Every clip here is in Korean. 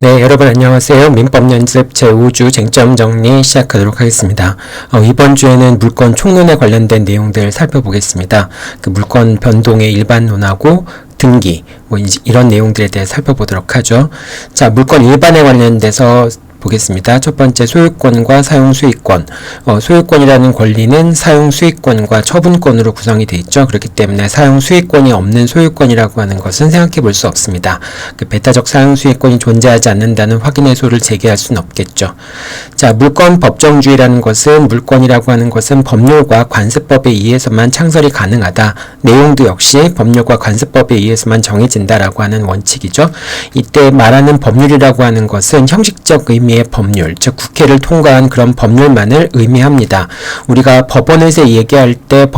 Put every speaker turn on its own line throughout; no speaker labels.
네, 여러분 안녕하세요. 민법 연습 제5주 쟁점 정리 시작하도록 하겠습니다. 이번 주에는 물권 총론에 관련된 내용들 살펴보겠습니다. 그 물권 변동의 일반론하고 등기, 이런 내용들에 대해 살펴보도록 하죠. 자, 물권 일반에 관련돼서 보겠습니다. 첫 번째, 소유권과 사용수익권. 소유권이라는 권리는 사용수익권과 처분권으로 구성이 되어 있죠. 그렇기 때문에 사용수익권이 없는 소유권이라고 하는 것은 생각해 볼 수 없습니다. 그 배타적 사용수익권이 존재하지 않는다는 확인의 소를 제기할 수는 없겠죠. 자, 물권 법정주의라는 것은, 물권이라고 하는 것은 법률과 관습법에 의해서만 창설이 가능하다. 내용도 역시 법률과 관습법에 의해서만 정해진다라고 하는 원칙이죠. 이때 말하는 법률이라고 하는 것은 형식적 의미의 법률, 즉 국회를 통과한 그런 법률만을 의미합니다. 우리가 법원에서 얘기할 때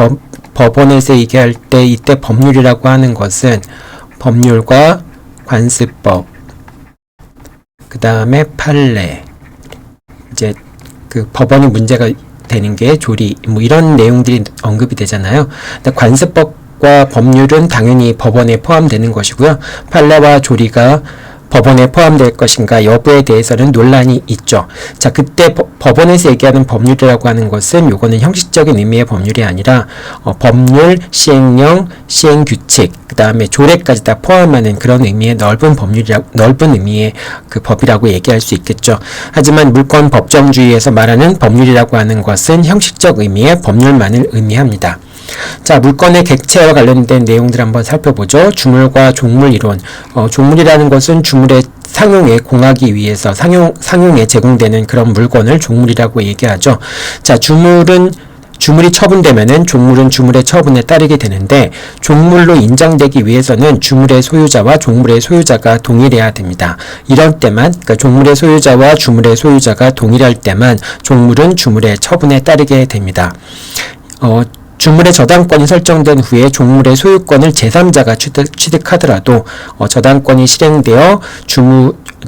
이때 법률이라고 하는 것은 법률과 관습법, 그 다음에 판례, 이제 그 법원이 문제가 되는 게 조리, 이런 내용들이 언급이 되잖아요. 근데 관습법과 법률은 당연히 법원에 포함되는 것이고요. 판례와 조리가 법원에 포함될 것인가 여부에 대해서는 논란이 있죠. 자, 그때 법원에서 얘기하는 법률이라고 하는 것은 요거는 형식적인 의미의 법률이 아니라 법률, 시행령, 시행규칙, 그 다음에 조례까지 다 포함하는 그런 의미의 넓은 의미의 그 법이라고 얘기할 수 있겠죠. 하지만 물권 법정주의에서 말하는 법률이라고 하는 것은 형식적 의미의 법률만을 의미합니다. 자, 물권의 객체와 관련된 내용들 한번 살펴보죠. 주물과 종물 이론. 종물이라는 것은 주물의 상용에 공하기 위해서 상용에 제공되는 그런 물건을 종물이라고 얘기하죠. 자, 주물이 처분되면은 종물은 주물의 처분에 따르게 되는데, 종물로 인정되기 위해서는 주물의 소유자와 종물의 소유자가 동일해야 됩니다. 이럴 때만, 그러니까 종물의 소유자와 주물의 소유자가 동일할 때만 종물은 주물의 처분에 따르게 됩니다. 주물의 저당권이 설정된 후에 종물의 소유권을 제3자가 취득하더라도 저당권이 실행되어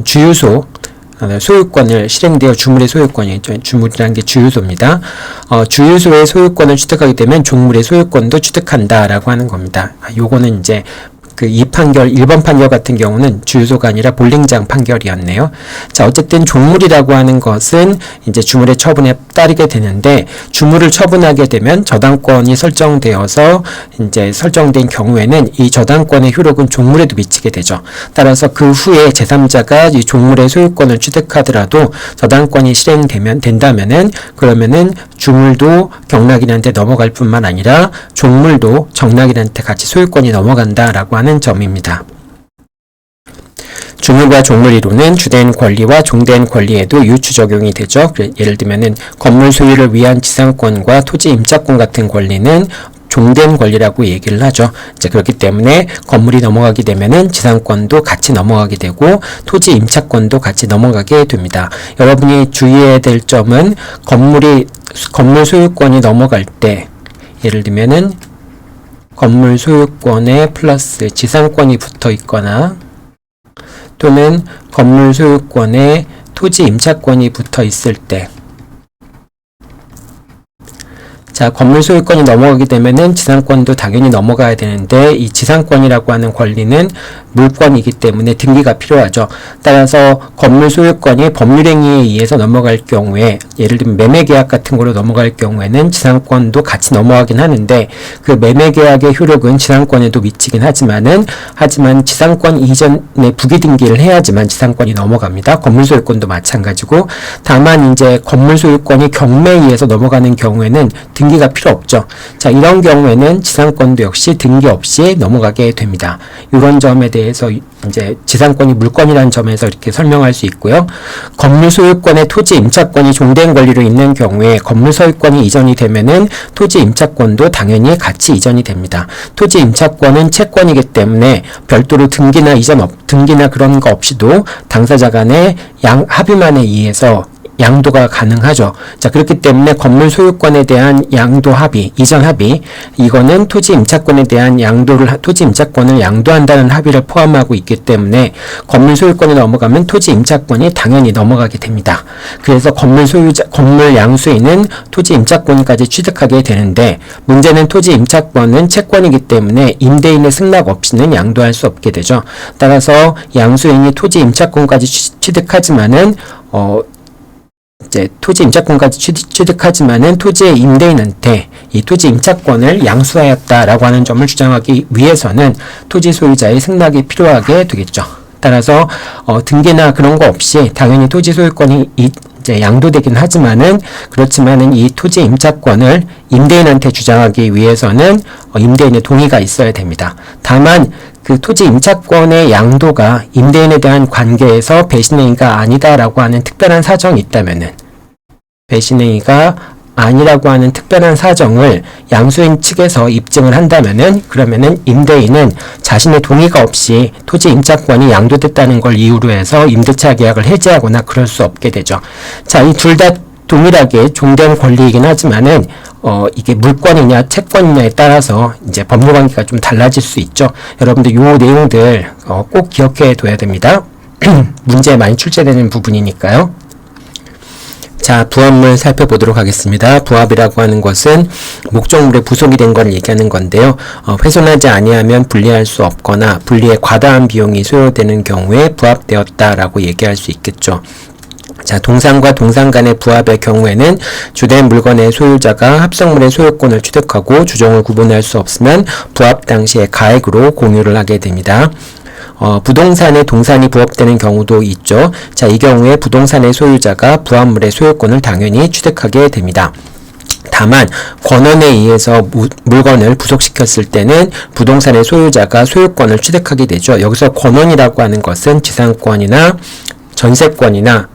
주유소 소유권을 실행되어 주물의 소유권이, 주물이라는 게 주유소입니다. 주유소의 소유권을 취득하게 되면 종물의 소유권도 취득한다라고 하는 겁니다. 요거는 이제 이 판결, 1번 판결 같은 경우는 주유소가 아니라 볼링장 판결이었네요. 자, 어쨌든 종물이라고 하는 것은 이제 주물의 처분에 따르게 되는데, 주물을 처분하게 되면 저당권이 설정되어서 이제 설정된 경우에는 이 저당권의 효력은 종물에도 미치게 되죠. 따라서 그 후에 제3자가 이 종물의 소유권을 취득하더라도 저당권이 된다면은, 그러면은 주물도 경락인한테 넘어갈 뿐만 아니라 종물도 정락인한테 같이 소유권이 넘어간다라고 하는 점입니다. 주물과 종물 이론은 주된 권리와 종된 권리에도 유추 적용이 되죠. 예를 들면은 건물 소유를 위한 지상권과 토지 임차권 같은 권리는 종된 권리라고 얘기를 하죠. 이제 그렇기 때문에 건물이 넘어가게 되면은 지상권도 같이 넘어가게 되고 토지 임차권도 같이 넘어가게 됩니다. 여러분이 주의해야 될 점은 건물 소유권이 넘어갈 때, 예를 들면은 건물 소유권에 플러스 지상권이 붙어 있거나 또는 건물 소유권에 토지 임차권이 붙어 있을 때, 자, 건물 소유권이 넘어가게 되면은 지상권도 당연히 넘어가야 되는데, 이 지상권이라고 하는 권리는 물권이기 때문에 등기가 필요하죠. 따라서 건물 소유권이 법률행위에 의해서 넘어갈 경우에, 예를 들면 매매계약 같은 거로 넘어갈 경우에는 지상권도 같이 넘어가긴 하는데, 그 매매계약의 효력은 지상권에도 미치긴 하지만 지상권 이전에 부기등기를 해야지만 지상권이 넘어갑니다. 건물 소유권도 마찬가지고, 다만 이제 건물 소유권이 경매에 의해서 넘어가는 경우에는 등기가 필요 없죠. 자, 이런 경우에는 지상권도 역시 등기 없이 넘어가게 됩니다. 이런 점에 대해서 이제 지상권이 물권이라는 점에서 이렇게 설명할 수 있고요. 건물 소유권의 토지 임차권이 종된 권리로 있는 경우에 건물 소유권이 이전이 되면은 토지 임차권도 당연히 같이 이전이 됩니다. 토지 임차권은 채권이기 때문에 별도로 등기나 그런 거 없이도 당사자 간의 합의만에 의해서 양도가 가능하죠. 자, 그렇기 때문에 건물 소유권에 대한 양도 합의, 이전 합의, 이거는 토지 임차권에 대한 토지 임차권을 양도한다는 합의를 포함하고 있기 때문에 건물 소유권에 넘어가면 토지 임차권이 당연히 넘어가게 됩니다. 그래서 건물 양수인은 토지 임차권까지 취득하게 되는데, 문제는 토지 임차권은 채권이기 때문에 임대인의 승낙 없이는 양도할 수 없게 되죠. 따라서 양수인이 토지 임차권까지 취득하지만은 이제 토지 임차권까지 취득하지만은 토지의 임대인한테 이 토지 임차권을 양수하였다라고 하는 점을 주장하기 위해서는 토지 소유자의 승낙이 필요하게 되겠죠. 따라서 등기나 그런 거 없이 당연히 토지 소유권이 이제 양도되긴 하지만은, 그렇지만은 이 토지 임차권을 임대인한테 주장하기 위해서는 임대인의 동의가 있어야 됩니다. 다만 그 토지 임차권의 양도가 임대인에 대한 관계에서 배신행위가 아니다라고 하는 특별한 사정이 있다면은, 배신행위가 아니라고 하는 특별한 사정을 양수인 측에서 입증을 한다면은, 그러면은 임대인은 자신의 동의가 없이 토지 임차권이 양도됐다는 걸 이유로 해서 임대차 계약을 해지하거나 그럴 수 없게 되죠. 자, 이 둘 다 동일하게 종된 권리이긴 하지만은 이게 물권이냐 채권이냐에 따라서 이제 법률 관계가 좀 달라질 수 있죠. 여러분들 요 내용들 꼭 기억해 둬야 됩니다. 문제에 많이 출제되는 부분이니까요. 자, 부합물 살펴보도록 하겠습니다. 부합이라고 하는 것은 목적물에 부속이 된 걸 얘기하는 건데요. 훼손하지 아니하면 분리할 수 없거나 분리에 과다한 비용이 소요되는 경우에 부합되었다라고 얘기할 수 있겠죠. 자, 동산과 동산 간의 부합의 경우에는 주된 물건의 소유자가 합성물의 소유권을 취득하고 주종을 구분할 수 없으면 부합 당시에 가액으로 공유를 하게 됩니다. 부동산에 동산이 부합되는 경우도 있죠. 자, 이 경우에 부동산의 소유자가 부합물의 소유권을 당연히 취득하게 됩니다. 다만 권원에 의해서 물건을 부속시켰을 때는 부동산의 소유자가 소유권을 취득하게 되죠. 여기서 권원이라고 하는 것은 지상권이나 전세권이나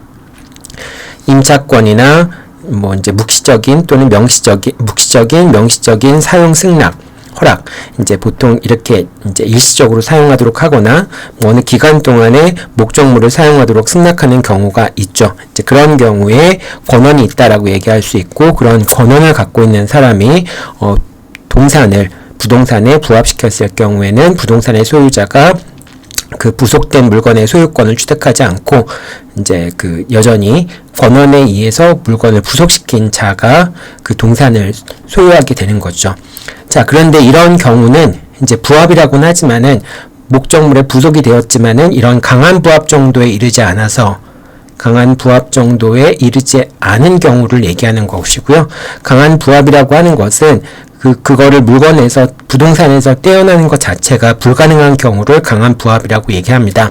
임차권이나 뭐 이제 묵시적인 또는 명시적인 사용 승낙, 허락, 이제 보통 이렇게 이제 일시적으로 사용하도록 하거나 뭐 어느 기간 동안에 목적물을 사용하도록 승낙하는 경우가 있죠. 이제 그런 경우에 권원이 있다라고 얘기할 수 있고, 그런 권원을 갖고 있는 사람이 부동산에 부합시켰을 경우에는 부동산의 소유자가 그 부속된 물건의 소유권을 취득하지 않고 이제 그 여전히 권원에 의해서 물건을 부속시킨 자가 그 동산을 소유하게 되는 거죠. 자, 그런데 이런 경우는 이제 부합이라고는 하지만은 목적물에 부속이 되었지만은 이런 강한 부합 정도에 이르지 않은 경우를 얘기하는 것이고요. 강한 부합이라고 하는 것은 그거를 물건에서 부동산에서 떼어내는 것 자체가 불가능한 경우를 강한 부합이라고 얘기합니다.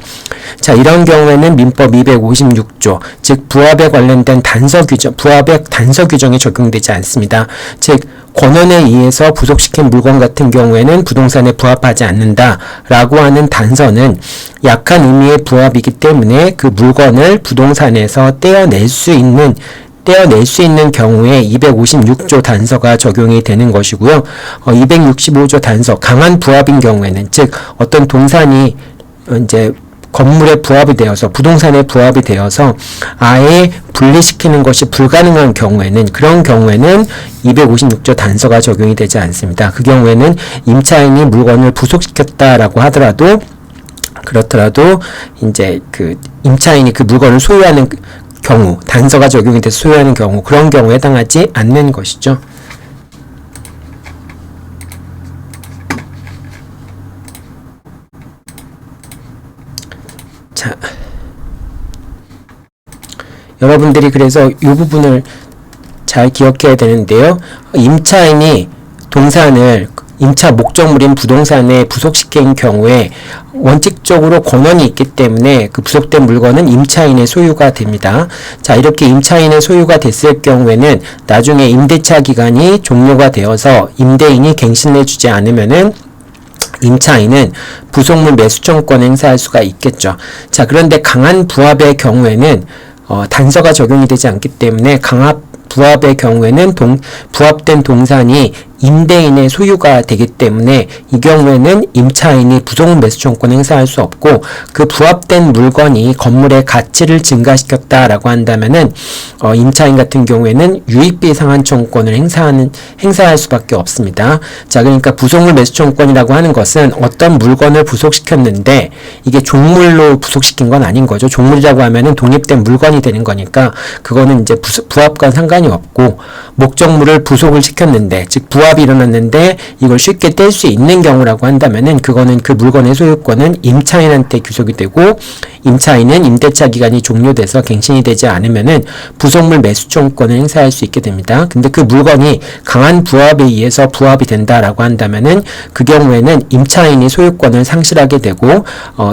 자, 이런 경우에는 민법 256조, 즉 부합에 관련된 부합의 단서 규정이 적용되지 않습니다. 즉 권원에 의해서 부속시킨 물건 같은 경우에는 부동산에 부합하지 않는다라고 하는 단서는 약한 의미의 부합이기 때문에 그 물건을 부동산에서 떼어낼 수 있는 경우에 256조 단서가 적용이 되는 것이고요. 265조 단서, 강한 부합인 경우에는, 즉 어떤 동산이 이제 건물에 부합이 되어서 부동산에 부합이 되어서 아예 분리시키는 것이 불가능한 경우에는, 그런 경우에는 256조 단서가 적용이 되지 않습니다. 그 경우에는 임차인이 물건을 부속시켰다라고 하더라도, 그렇더라도 이제 그 임차인이 그 물건을 소유하는 경우, 단서가 적용이 돼서 소유하는 경우, 그런 경우에 해당하지 않는 것이죠. 자, 여러분들이 그래서 이 부분을 잘 기억해야 되는데요. 임차인이 임차 목적물인 부동산에 부속시킨 경우에 원칙적으로 권원이 있기 때문에 그 부속된 물건은 임차인의 소유가 됩니다. 자, 이렇게 임차인의 소유가 됐을 경우에는 나중에 임대차 기간이 종료가 되어서 임대인이 갱신해주지 않으면은 임차인은 부속물 매수청권 행사할 수가 있겠죠. 자, 그런데 강한 부합의 경우에는 단서가 적용이 되지 않기 때문에 부합의 경우에는 부합된 동산이 임대인의 소유가 되기 때문에 이 경우에는 임차인이 부속물 매수 청구권을 행사할 수 없고, 그 부합된 물건이 건물의 가치를 증가시켰다라고 한다면은 임차인 같은 경우에는 유익비 상환 청구권을 행사할 수밖에 없습니다. 자, 그러니까 부속물 매수 청구권이라고 하는 것은 어떤 물건을 부속시켰는데 이게 종물로 부속시킨 건 아닌 거죠. 종물이라고 하면은 독립된 물건이 되는 거니까 그거는 이제 부합과 상관이 없고, 목적물을 부속을 시켰는데, 즉 부합이 일어났는데 이걸 쉽게 뗄 수 있는 경우라고 한다면은 그거는 그 물건의 소유권은 임차인한테 귀속이 되고, 임차인은 임대차 기간이 종료돼서 갱신이 되지 않으면은 부속물 매수 청구권을 행사할 수 있게 됩니다. 근데 그 물건이 강한 부합에 의해서 부합이 된다라고 한다면은 그 경우에는 임차인이 소유권을 상실하게 되고,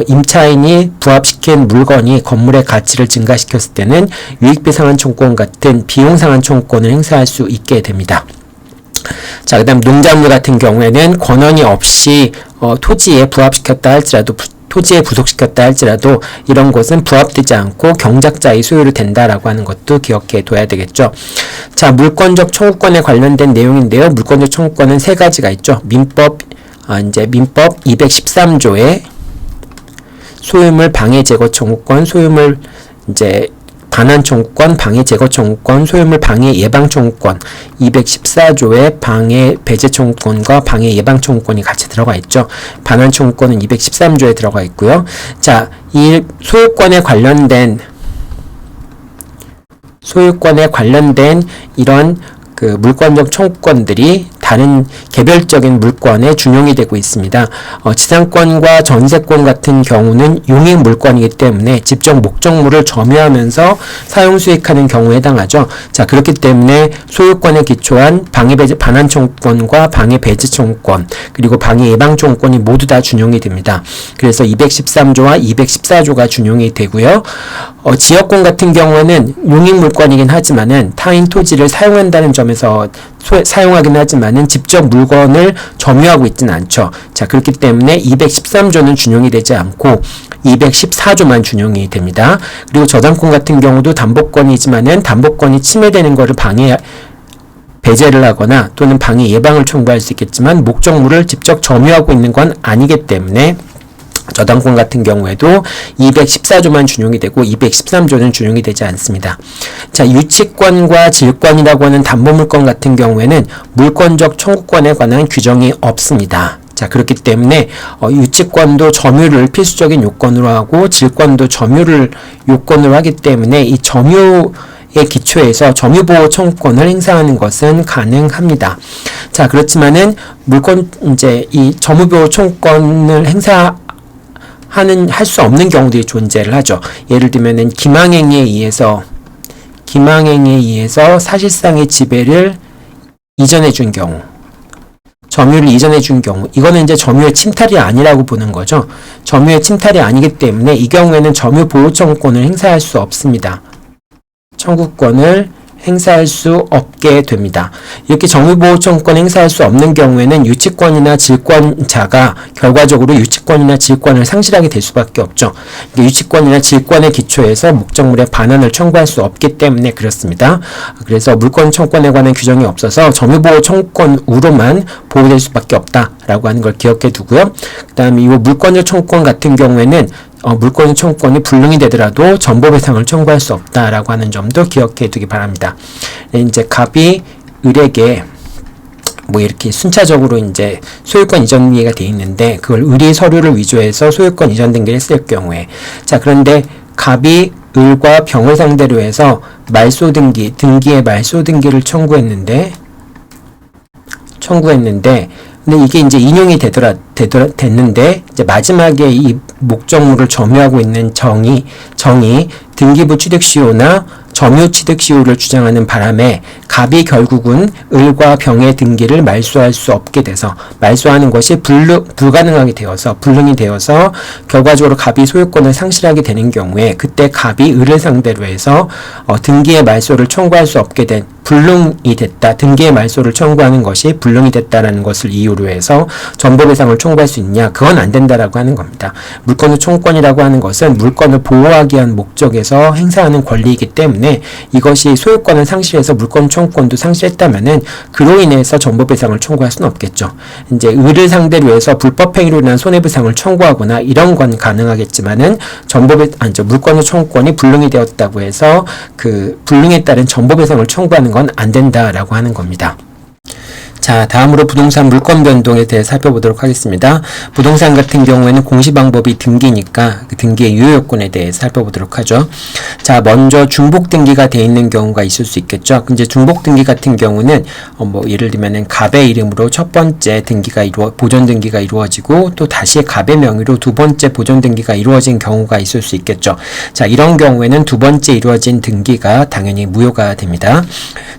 임차인이 부합시킨 물건이 건물의 가치를 증가시켰을 때는 유익비 상환 청구권 같은 비용 상환 청구권을 행사할 수 있게 됩니다. 자, 그 다음 농작물 같은 경우에는 권한이 없이 토지에 부합시켰다 할지라도, 토지에 부속시켰다 할지라도 이런 것은 부합되지 않고 경작자의 소유로 된다라고 하는 것도 기억해 둬야 되겠죠. 자, 물권적 청구권에 관련된 내용인데요. 물권적 청구권은 세 가지가 있죠. 민법 213조에 소유물 방해 제거 청구권, 소유물 반환 청구권, 방해 제거 청구권, 소유물 방해 예방 청구권, 214조에 방해 배제 청구권과 방해 예방 청구권이 같이 들어가 있죠. 반환 청구권은 213조에 들어가 있고요. 자, 이 소유권에 관련된 이런 그 물권적 청구권들이 다른 개별적인 물권에 준용이 되고 있습니다. 지상권과 전세권 같은 경우는 용익 물권이기 때문에 직접 목적물을 점유하면서 사용 수익하는 경우에 해당하죠. 자, 그렇기 때문에 소유권에 기초한 방해 배제 반환 청구권과 방해 배제 청구권, 그리고 방해 예방 청구권이 모두 다 준용이 됩니다. 그래서 213조와 214조가 준용이 되고요. 지역권 같은 경우에는 용익 물권이긴 하지만은 타인 토지를 사용한다는 점에서 사용하긴 하지만은 직접 물건을 점유하고 있지는 않죠. 자, 그렇기 때문에 213조는 준용이 되지 않고 214조만 준용이 됩니다. 그리고 저당권 같은 경우도 담보권이지만은 담보권이 침해되는 것을 배제를 하거나 또는 방해 예방을 청구할 수 있겠지만 목적물을 직접 점유하고 있는 건 아니기 때문에 저당권 같은 경우에도 214조만 준용이 되고 213조는 준용이 되지 않습니다. 자, 유치권과 질권이라고 하는 담보물권 같은 경우에는 물권적 청구권에 관한 규정이 없습니다. 자, 그렇기 때문에 유치권도 점유를 필수적인 요건으로 하고 질권도 점유를 요건으로 하기 때문에 이 점유의 기초에서 점유보호 청구권을 행사하는 것은 가능합니다. 자, 그렇지만은 이 점유보호 청구권을 할 수 없는 경우들이 존재를 하죠. 예를 들면은 기망행위에 의해서 사실상의 지배를 이전해 준 경우, 점유를 이전해 준 경우, 이거는 이제 점유의 침탈이 아니라고 보는 거죠. 점유의 침탈이 아니기 때문에 이 경우에는 점유 보호 청구권을 행사할 수 없습니다. 청구권을 행사할 수 없게 됩니다. 이렇게 점유보호 청구권 행사할 수 없는 경우에는 유치권이나 질권자가 결과적으로 유치권이나 질권을 상실하게 될 수밖에 없죠. 유치권이나 질권의 기초에서 목적물의 반환을 청구할 수 없기 때문에 그렇습니다. 그래서 물권 청구권에 관한 규정이 없어서 점유보호 청구권으로만 보호될 수밖에 없다라고 하는 걸 기억해 두고요. 그 다음에 이 물권적 청구권 같은 경우에는 물권 청구권이 불능이 되더라도 전보배상을 청구할 수 없다라고 하는 점도 기억해 두기 바랍니다. 이제 갑이 을에게 이렇게 순차적으로 이제 소유권 이전 등기가 돼 있는데 그걸 을이 서류를 위조해서 소유권 이전 등기를 했을 경우에, 자, 그런데 갑이 을과 병을 상대로 해서 등기의 말소 등기를 청구했는데 근데 이게 이제 인용이 됐는데 이제 마지막에 이 목적물을 점유하고 있는 정이 등기부 취득시효나 점유 취득시효를 주장하는 바람에 갑이 결국은 을과 병의 등기를 말소할 수 없게 돼서 말소하는 것이 불가능하게 되어서 불능이 되어서 결과적으로 갑이 소유권을 상실하게 되는 경우에 그때 갑이 을을 상대로 해서 등기의 말소를 청구할 수 없게 된 불능이 됐다. 등기의 말소를 청구하는 것이 불능이 됐다라는 것을 이유로 해서 전보배상을 청구할 수 있냐? 그건 안 된다라고 하는 겁니다. 물권의 총권이라고 하는 것은 물건을 보호하기 위한 목적에서 행사하는 권리이기 때문에 이것이 소유권을 상실해서 물권 총권도 상실했다면은 그로 인해서 전보배상을 청구할 수는 없겠죠. 이제 을을 상대로 해서 불법행위로 인한 손해배상을 청구하거나 이런 건 가능하겠지만은 물권의 총권이 불능이 되었다고 해서 그 불능에 따른 전보배상을 청구하는 건 안 된다라고 하는 겁니다. 자, 다음으로 부동산 물권 변동에 대해 살펴보도록 하겠습니다. 부동산 같은 경우에는 공시방법이 등기니까 그 등기의 유효 요건에 대해 살펴보도록 하죠. 자, 먼저 중복 등기가 되어 있는 경우가 있을 수 있겠죠. 이제 중복 등기 같은 경우는 예를 들면은 갑의 이름으로 첫 번째 등기가 보존 등기가 이루어지고 또 다시 갑의 명의로 두 번째 보존 등기가 이루어진 경우가 있을 수 있겠죠. 자, 이런 경우에는 두 번째 이루어진 등기가 당연히 무효가 됩니다.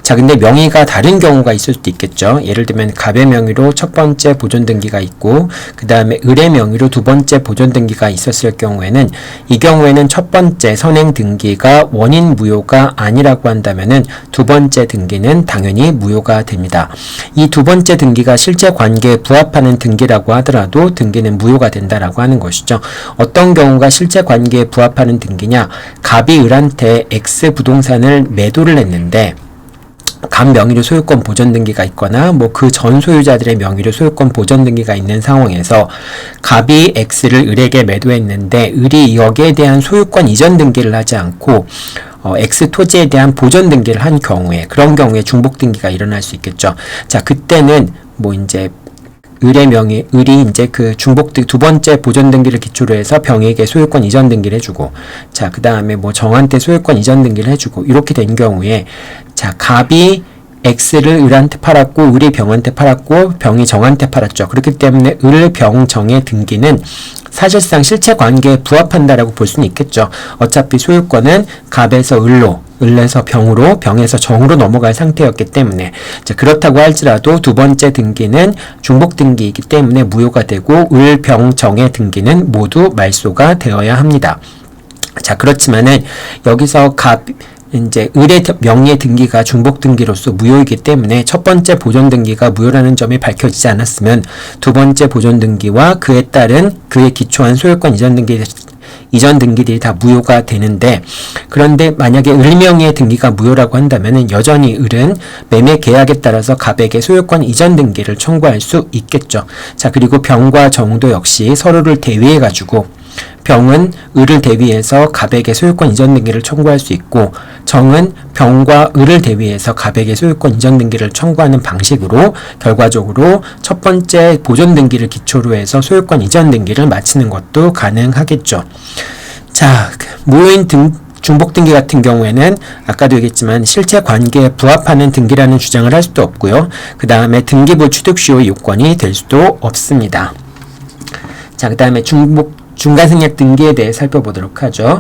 자, 근데 명의가 다른 경우가 있을 수도 있겠죠. 예를 들면 갑의 명의로 첫 번째 보존 등기가 있고 그 다음에 을의 명의로 두 번째 보존 등기가 있었을 경우에는 이 경우에는 첫 번째 선행 등기가 원인 무효가 아니라고 한다면은 두 번째 등기는 당연히 무효가 됩니다. 이 두 번째 등기가 실제 관계에 부합하는 등기라고 하더라도 등기는 무효가 된다라고 하는 것이죠. 어떤 경우가 실제 관계에 부합하는 등기냐? 갑이 을한테 X 부동산을 매도를 했는데 갑 명의로 소유권 보존 등기가 있거나 그 전 소유자들의 명의로 소유권 보존 등기가 있는 상황에서 갑이 X를 을에게 매도했는데 을이 여기에 대한 소유권 이전 등기를 하지 않고 X 토지에 대한 보존 등기를 한 경우에 그런 경우에 중복 등기가 일어날 수 있겠죠. 자, 그때는 을이 이제 그 두 번째 보존 등기를 기초로 해서 병에게 소유권 이전 등기를 해주고, 자, 그 다음에 정한테 소유권 이전 등기를 해주고, 이렇게 된 경우에, 자, 갑이 X를 을한테 팔았고, 을이 병한테 팔았고, 병이 정한테 팔았죠. 그렇기 때문에 을, 병, 정의 등기는 사실상 실체 관계에 부합한다라고 볼 수는 있겠죠. 어차피 소유권은 갑에서 을에서 병으로, 병에서 정으로 넘어갈 상태였기 때문에, 자, 그렇다고 할지라도 두 번째 등기는 중복 등기이기 때문에 무효가 되고 을, 병, 정의 등기는 모두 말소가 되어야 합니다. 자, 그렇지만은 여기서 이제 을의 명의의 등기가 중복 등기로서 무효이기 때문에 첫 번째 보존 등기가 무효라는 점이 밝혀지지 않았으면 두 번째 보존 등기와 그에 따른 그에 기초한 소유권 이전 등기들이 다 무효가 되는데, 그런데 만약에 을 명의의 등기가 무효라고 한다면은 여전히 을은 매매 계약에 따라서 갑에게 소유권 이전 등기를 청구할 수 있겠죠. 자, 그리고 병과 정도 역시 서로를 대위해 가지고 병은 을을 대위해서 갑에게 소유권 이전 등기를 청구할 수 있고, 정은 병과 을을 대위해서 갑에게 소유권 이전 등기를 청구하는 방식으로 결과적으로 첫 번째 보존 등기를 기초로 해서 소유권 이전 등기를 마치는 것도 가능하겠죠. 자, 무효인 중복 등기 같은 경우에는 아까도 얘기했지만 실체 관계에 부합하는 등기라는 주장을 할 수도 없고요. 그 다음에 등기부 취득 시효 요건이 될 수도 없습니다. 자, 그 다음에 중간생략 등기에 대해 살펴보도록 하죠.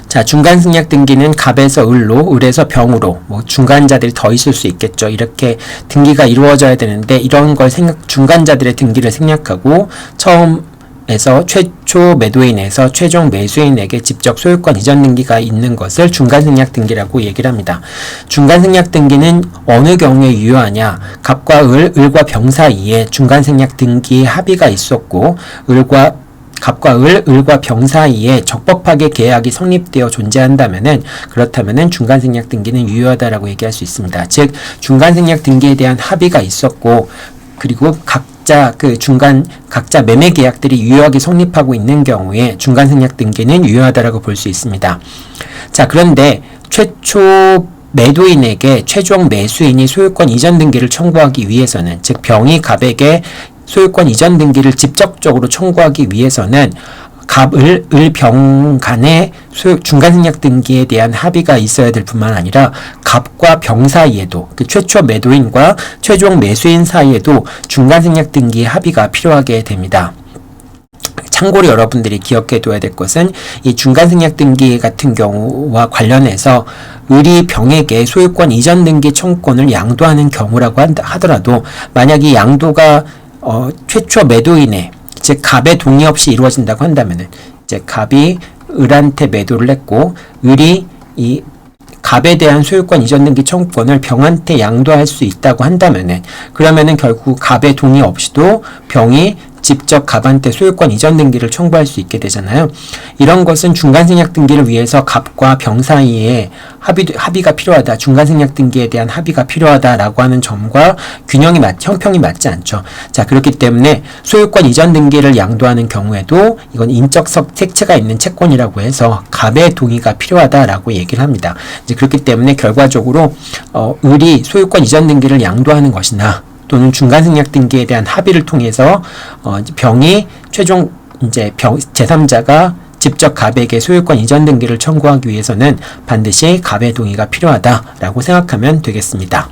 자, 중간생략 등기는 갑에서 을로, 을에서 병으로, 중간자들이 더 있을 수 있겠죠. 이렇게 등기가 이루어져야 되는데, 이런 걸 중간자들의 등기를 생략하고, 처음에서 최초 매도인에서 최종 매수인에게 직접 소유권 이전 등기가 있는 것을 중간생략 등기라고 얘기를 합니다. 중간생략 등기는 어느 경우에 유효하냐? 갑과 을과 병 사이에 중간생략 등기 합의가 있었고, 갑과 을과 병 사이에 적법하게 계약이 성립되어 존재한다면은, 그렇다면은 중간생략 등기는 유효하다라고 얘기할 수 있습니다. 즉, 중간생략 등기에 대한 합의가 있었고, 그리고 각자 매매 계약들이 유효하게 성립하고 있는 경우에 중간생략 등기는 유효하다라고 볼 수 있습니다. 자, 그런데 최초 매도인에게 최종 매수인이 소유권 이전 등기를 청구하기 위해서는, 즉 병이 갑에게 소유권 이전 등기를 직접적으로 청구하기 위해서는 갑, 을, 병 간의 중간생략 등기에 대한 합의가 있어야 될 뿐만 아니라 갑과 병 사이에도, 그 최초 매도인과 최종 매수인 사이에도 중간생략 등기의 합의가 필요하게 됩니다. 참고로 여러분들이 기억해둬야 될 것은 이 중간생략 등기 같은 경우와 관련해서 을이 병에게 소유권 이전 등기 청구권을 양도하는 경우라고 하더라도, 만약 이 양도가 최초 매도인의 즉 갑의 동의 없이 이루어진다고 한다면은 이제 갑이 을한테 매도를 했고 을이 이 갑에 대한 소유권 이전 등기 청구권을 병한테 양도할 수 있다고 한다면은 그러면은 결국 갑의 동의 없이도 병이 직접 갑한테 소유권 이전 등기를 청구할 수 있게 되잖아요. 이런 것은 중간생략 등기를 위해서 갑과 병 사이에 합의가 필요하다. 중간생략 등기에 대한 합의가 필요하다라고 하는 점과 형평이 맞지 않죠. 자, 그렇기 때문에 소유권 이전 등기를 양도하는 경우에도 이건 인적 색채가 있는 채권이라고 해서 갑의 동의가 필요하다라고 얘기를 합니다. 이제 그렇기 때문에 결과적으로 을이 소유권 이전 등기를 양도하는 것이나 또는 중간생략 등기에 대한 합의를 통해서 병이 최종 이제 제3자가 직접 갑에게 소유권 이전 등기를 청구하기 위해서는 반드시 갑의 동의가 필요하다라고 생각하면 되겠습니다.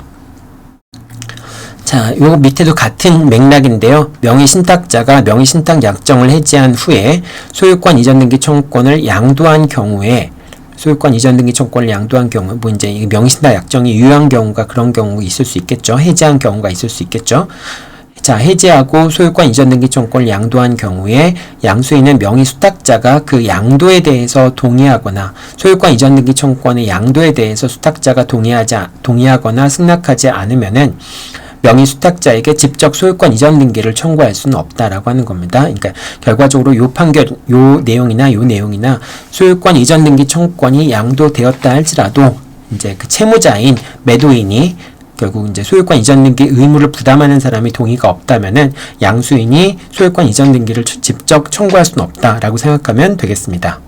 자, 요 밑에도 같은 맥락인데요. 명의신탁자가 명의신탁 약정을 해지한 후에 소유권 이전 등기 청구권을 양도한 경우에 소유권 이전 등기 청구권을 양도한 경우, 뭐 이제 명의신탁 약정이 유효한 경우가 그런 경우 있을 수 있겠죠. 해지한 경우가 있을 수 있겠죠. 자, 해지하고 소유권 이전 등기 청구권을 양도한 경우에 양수인은 명의수탁자가 그 양도에 대해서 동의하거나 소유권 이전 등기 청구권의 양도에 대해서 수탁자가 동의하거나 승낙하지 않으면은 명의수탁자에게 직접 소유권 이전 등기를 청구할 수는 없다라고 하는 겁니다. 그러니까 결과적으로 요 내용이나 소유권 이전 등기 청구권이 양도되었다 할지라도 이제 그 채무자인 매도인이 결국 이제 소유권 이전 등기 의무를 부담하는 사람이 동의가 없다면은 양수인이 소유권 이전 등기를 직접 청구할 수는 없다라고 생각하면 되겠습니다.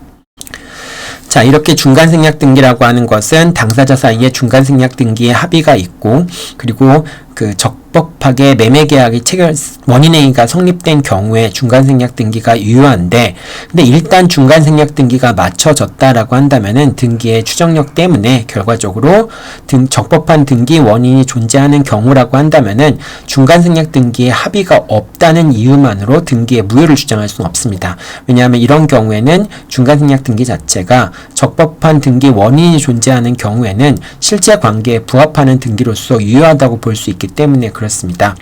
자, 이렇게 중간생략 등기라고 하는 것은 당사자 사이에 중간생략 등기에 합의가 있고 그리고 그 적법하게 매매계약이 원인행위가 성립된 경우에 중간생략 등기가 유효한데 근데 일단 중간생략 등기가 맞춰졌다라고 한다면은 등기의 추정력 때문에 결과적으로 적법한 등기 원인이 존재하는 경우라고 한다면은 중간생략 등기에 합의가 없다는 이유만으로 등기의 무효를 주장할 수는 없습니다. 왜냐하면 이런 경우에는 중간생략 등기 자체가 적법한 등기 원인이 존재하는 경우에는 실제 관계에 부합하는 등기로서 유효하다고 볼 수 있기 때문에 그렇습니다.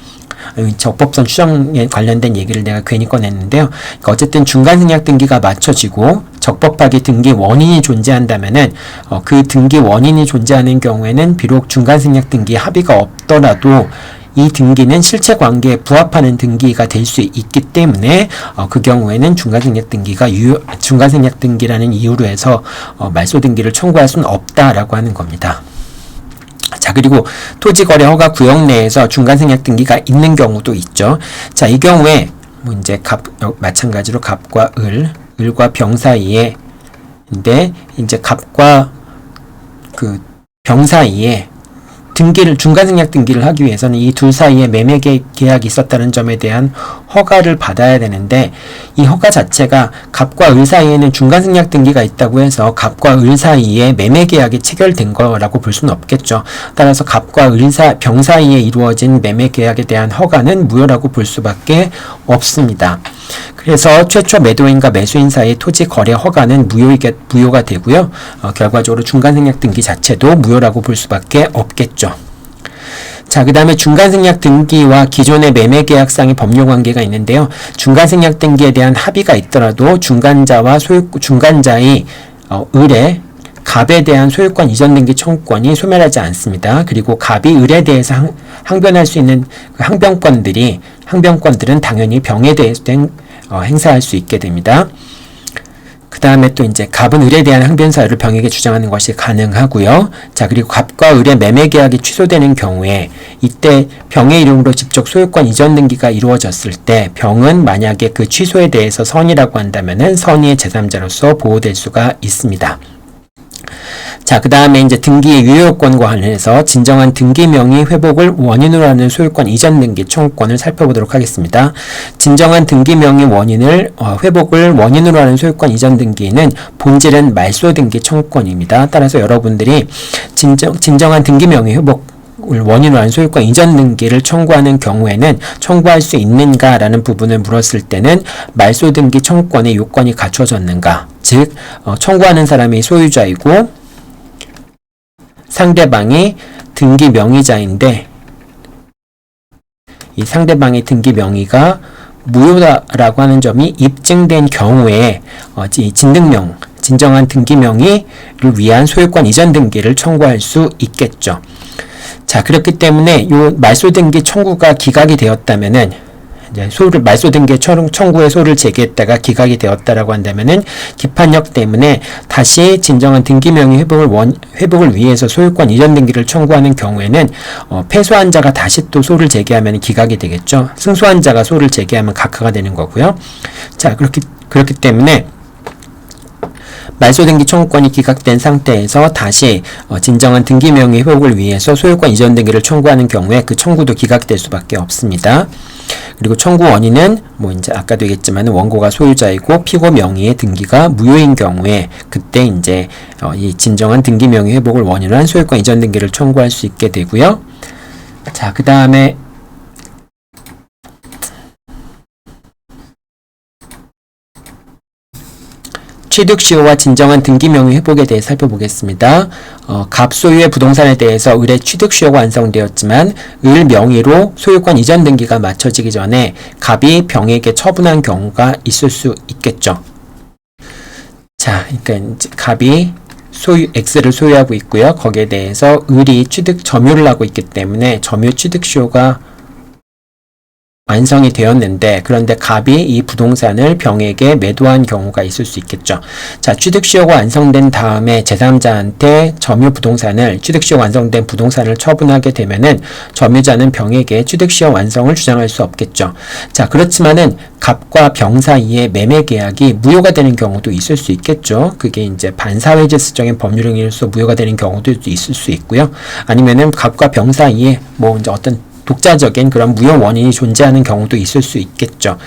적법성 추정에 관련된 얘기를 내가 괜히 꺼냈는데요. 그러니까 어쨌든 중간생략 등기가 맞춰지고 적법하게 등기 원인이 존재한다면은 그 등기 원인이 존재하는 경우에는 비록 중간생략 등기에 합의가 없더라도 이 등기는 실체 관계에 부합하는 등기가 될 수 있기 때문에 그 경우에는 중간생략 등기라는 이유로 해서 말소 등기를 청구할 수는 없다라고 하는 겁니다. 자, 그리고 토지거래 허가 구역 내에서 중간생략 등기가 있는 경우도 있죠. 자, 이 경우에 뭐 이제 마찬가지로 갑과 을과 병 사이에 근데 이제 갑과 그 병 사이에 중간생략 등기를 하기 위해서는 이 둘 사이에 매매 계약이 있었다는 점에 대한 허가를 받아야 되는데 이 허가 자체가 갑과 을 사이에는 중간생략 등기가 있다고 해서 갑과 을 사이에 매매 계약이 체결된 거라고 볼 수는 없겠죠. 따라서 갑과 병 사이에 이루어진 매매 계약에 대한 허가는 무효라고 볼 수밖에 없습니다. 그래서 최초 매도인과 매수인 사이의 토지 거래 허가는 무효가 되고요. 결과적으로 중간생략 등기 자체도 무효라고 볼 수밖에 없겠죠. 자, 그 다음에 중간생략 등기와 기존의 매매계약상의 법률관계가 있는데요. 중간생략 등기에 대한 합의가 있더라도 중간자의 을에 갑에 대한 소유권 이전 등기 청구권이 소멸하지 않습니다. 그리고 갑이 을에 대해서 항변할 수 있는 항변권들은 당연히 병에 대해서 행사할 수 있게 됩니다. 그 다음에 또 이제 갑은 을에 대한 항변 사유를 병에게 주장하는 것이 가능하고요. 자, 그리고 갑과 을의 매매 계약이 취소되는 경우에 이때 병의 이름으로 직접 소유권 이전 등기가 이루어졌을 때 병은 만약에 그 취소에 대해서 선의라고 한다면은 선의의 제3자로서 보호될 수가 있습니다. 자, 그 다음에 이제 등기의 유효권과 관련해서 진정한 등기 명의 회복을 원인으로 하는 소유권 이전 등기 청구권을 살펴보도록 하겠습니다. 진정한 등기 명의 회복을 원인으로 하는 소유권 이전 등기는 본질은 말소 등기 청구권입니다. 따라서 여러분들이 진정한 등기 명의 회복 원인으로 하는 소유권 이전 등기를 청구하는 경우에는 청구할 수 있는가라는 부분을 물었을 때는 말소 등기 청구권의 요건이 갖춰졌는가, 즉 청구하는 사람이 소유자이고 상대방이 등기 명의자인데 이 상대방의 등기 명의가 무효라고 하는 점이 입증된 경우에 이 진등명, 진정한 등기명의를 위한 소유권 이전 등기를 청구할 수 있겠죠. 자, 그렇기 때문에 요 말소 등기 청구가 기각이 되었다면은 이제 말소 등기 청구의 소를 제기했다가 기각이 되었다라고 한다면은 기판력 때문에 다시 진정한 등기명의 회복을 위해서 소유권 이전 등기를 청구하는 경우에는 패소한 자가 다시 또 소를 제기하면 기각이 되겠죠. 승소한 자가 소를 제기하면 각하가 되는 거고요. 자, 그렇기 때문에 말소 등기 청구권이 기각된 상태에서 다시 진정한 등기명의 회복을 위해서 소유권 이전 등기를 청구하는 경우에 그 청구도 기각될 수밖에 없습니다. 그리고 청구 원인은 뭐 이제 아까도 얘기했지만 원고가 소유자이고 피고 명의의 등기가 무효인 경우에 그때 이제 이 진정한 등기명의 회복을 원인으로 한 소유권 이전 등기를 청구할 수 있게 되고요. 자, 그 다음에 취득시효와 진정한 등기명의 회복에 대해 살펴보겠습니다. 갑 소유의 부동산에 대해서 을의 취득시효가 완성되었지만 을 명의로 소유권 이전 등기가 마쳐지기 전에 갑이 병에게 처분한 경우가 있을 수 있겠죠. 자, 그러니까 이제 갑이 X를 소유하고 있고요. 거기에 대해서 을이 점유를 하고 있기 때문에 점유 취득시효가 완성이 되었는데 그런데 갑이 이 부동산을 병에게 매도한 경우가 있을 수 있겠죠. 자, 취득시효가 완성된 다음에 제3자한테 취득시효 완성된 부동산을 처분하게 되면은 점유자는 병에게 취득시효 완성을 주장할 수 없겠죠. 자, 그렇지만은 갑과 병 사이에 매매 계약이 무효가 되는 경우도 있을 수 있겠죠. 그게 이제 반사회질서적인 법률 행위로서 무효가 되는 경우도 있을 수 있고요. 아니면은 갑과 병 사이에 뭐 이제 어떤 독자적인 그런 무효 원인이 존재하는 경우도 있을 수 있겠죠.